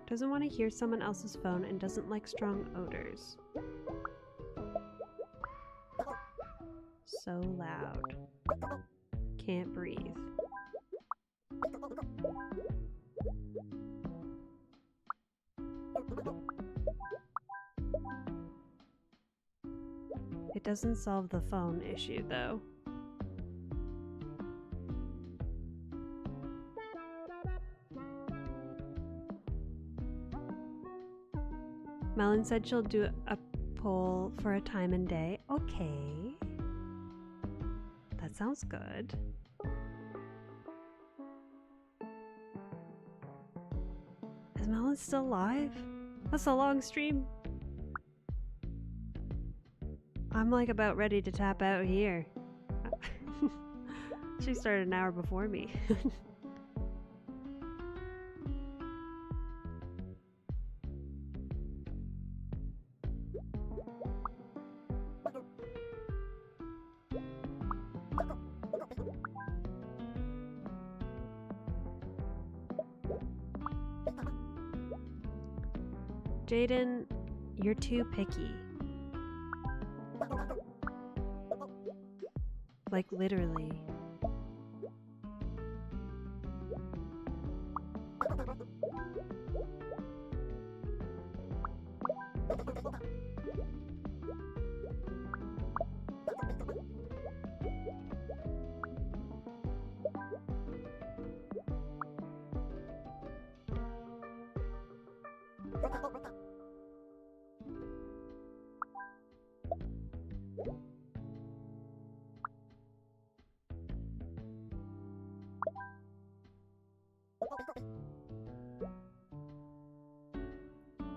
Doesn't want to hear someone else's phone and doesn't like strong odors. So loud. Can't breathe. It doesn't solve the phone issue, though. Melon said she'll do a poll for a time and day. Okay. That sounds good. Is Melon still live? That's a long stream. I'm like about ready to tap out here. She started an hour before me. Jaden, you're too picky. Like, literally.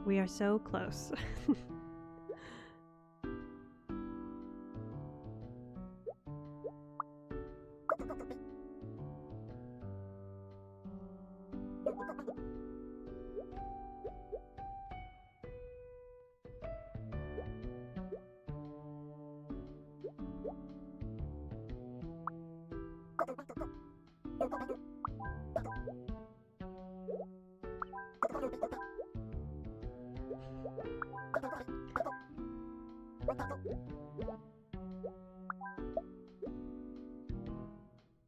We are so close.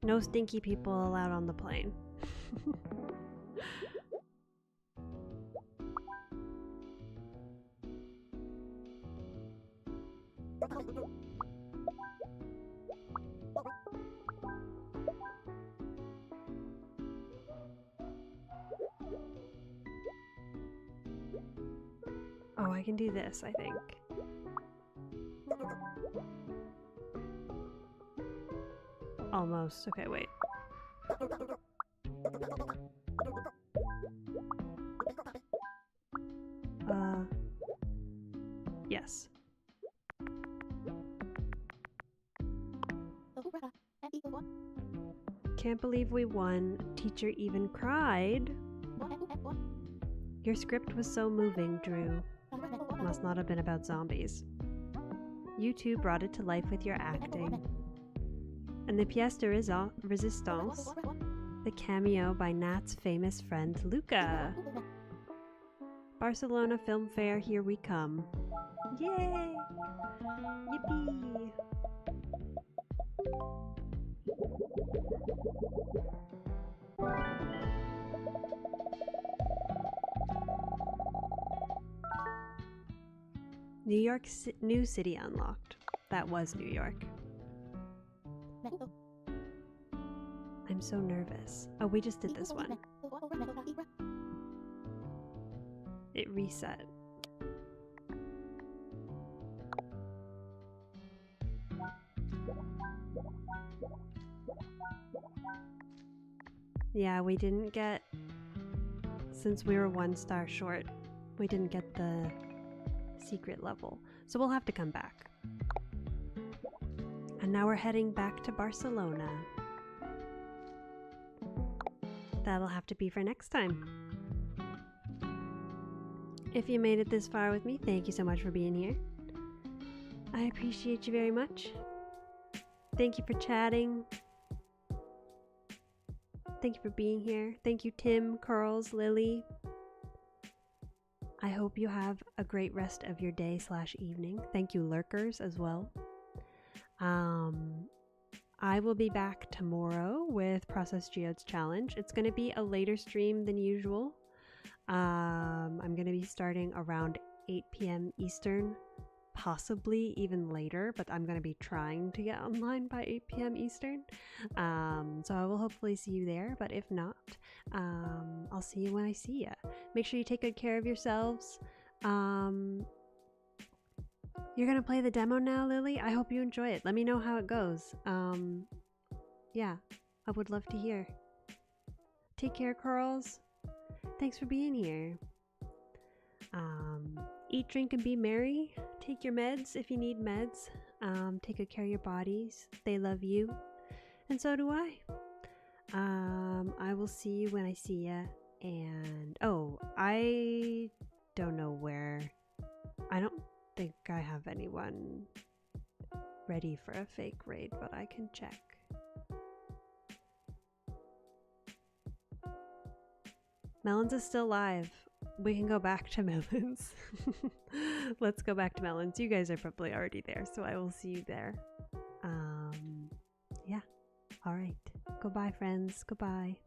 No stinky people allowed on the plane. Oh, I can do this, I think. Almost. Okay, wait. Yes. Can't believe we won. Teacher even cried. Your script was so moving, Drew. Must not have been about zombies. You two brought it to life with your acting. And the pièce de résistance, the cameo by Nat's famous friend Luca. Barcelona Film Fair, here we come. Yay! Yippee! New York, new city unlocked. That was New York. I'm so nervous. Oh, we just did this one. It reset. Yeah, we didn't get, since we were 1 star short, we didn't get the secret level. So we'll have to come back. And now we're heading back to Barcelona. That'll have to be for next time. If you made it this far with me, thank you so much for being here. I appreciate you very much. Thank you for chatting. Thank you for being here. Thank you, Tim, Curls, Lily. I hope you have a great rest of your day / evening. Thank you, lurkers, as well. I will be back tomorrow with Process Geodes Challenge. It's going to be a later stream than usual. I'm going to be starting around 8 p.m. Eastern, possibly even later, but I'm going to be trying to get online by 8 p.m. Eastern. So I will hopefully see you there, but if not, I'll see you when I see you. Make sure you take good care of yourselves. You're going to play the demo now, Lily? I hope you enjoy it. Let me know how it goes. Yeah, I would love to hear. Take care, Curls. Thanks for being here. Eat, drink, and be merry. Take your meds if you need meds. Take good care of your bodies. They love you. And so do I. I will see you when I see ya. And, oh, I don't know where. I don't think I have anyone ready for a fake raid, but I can check. Melons is still live. We can go back to Melons. Let's go back to Melons. You guys are probably already there, so I will see you there. Yeah. All right. Goodbye, friends. Goodbye.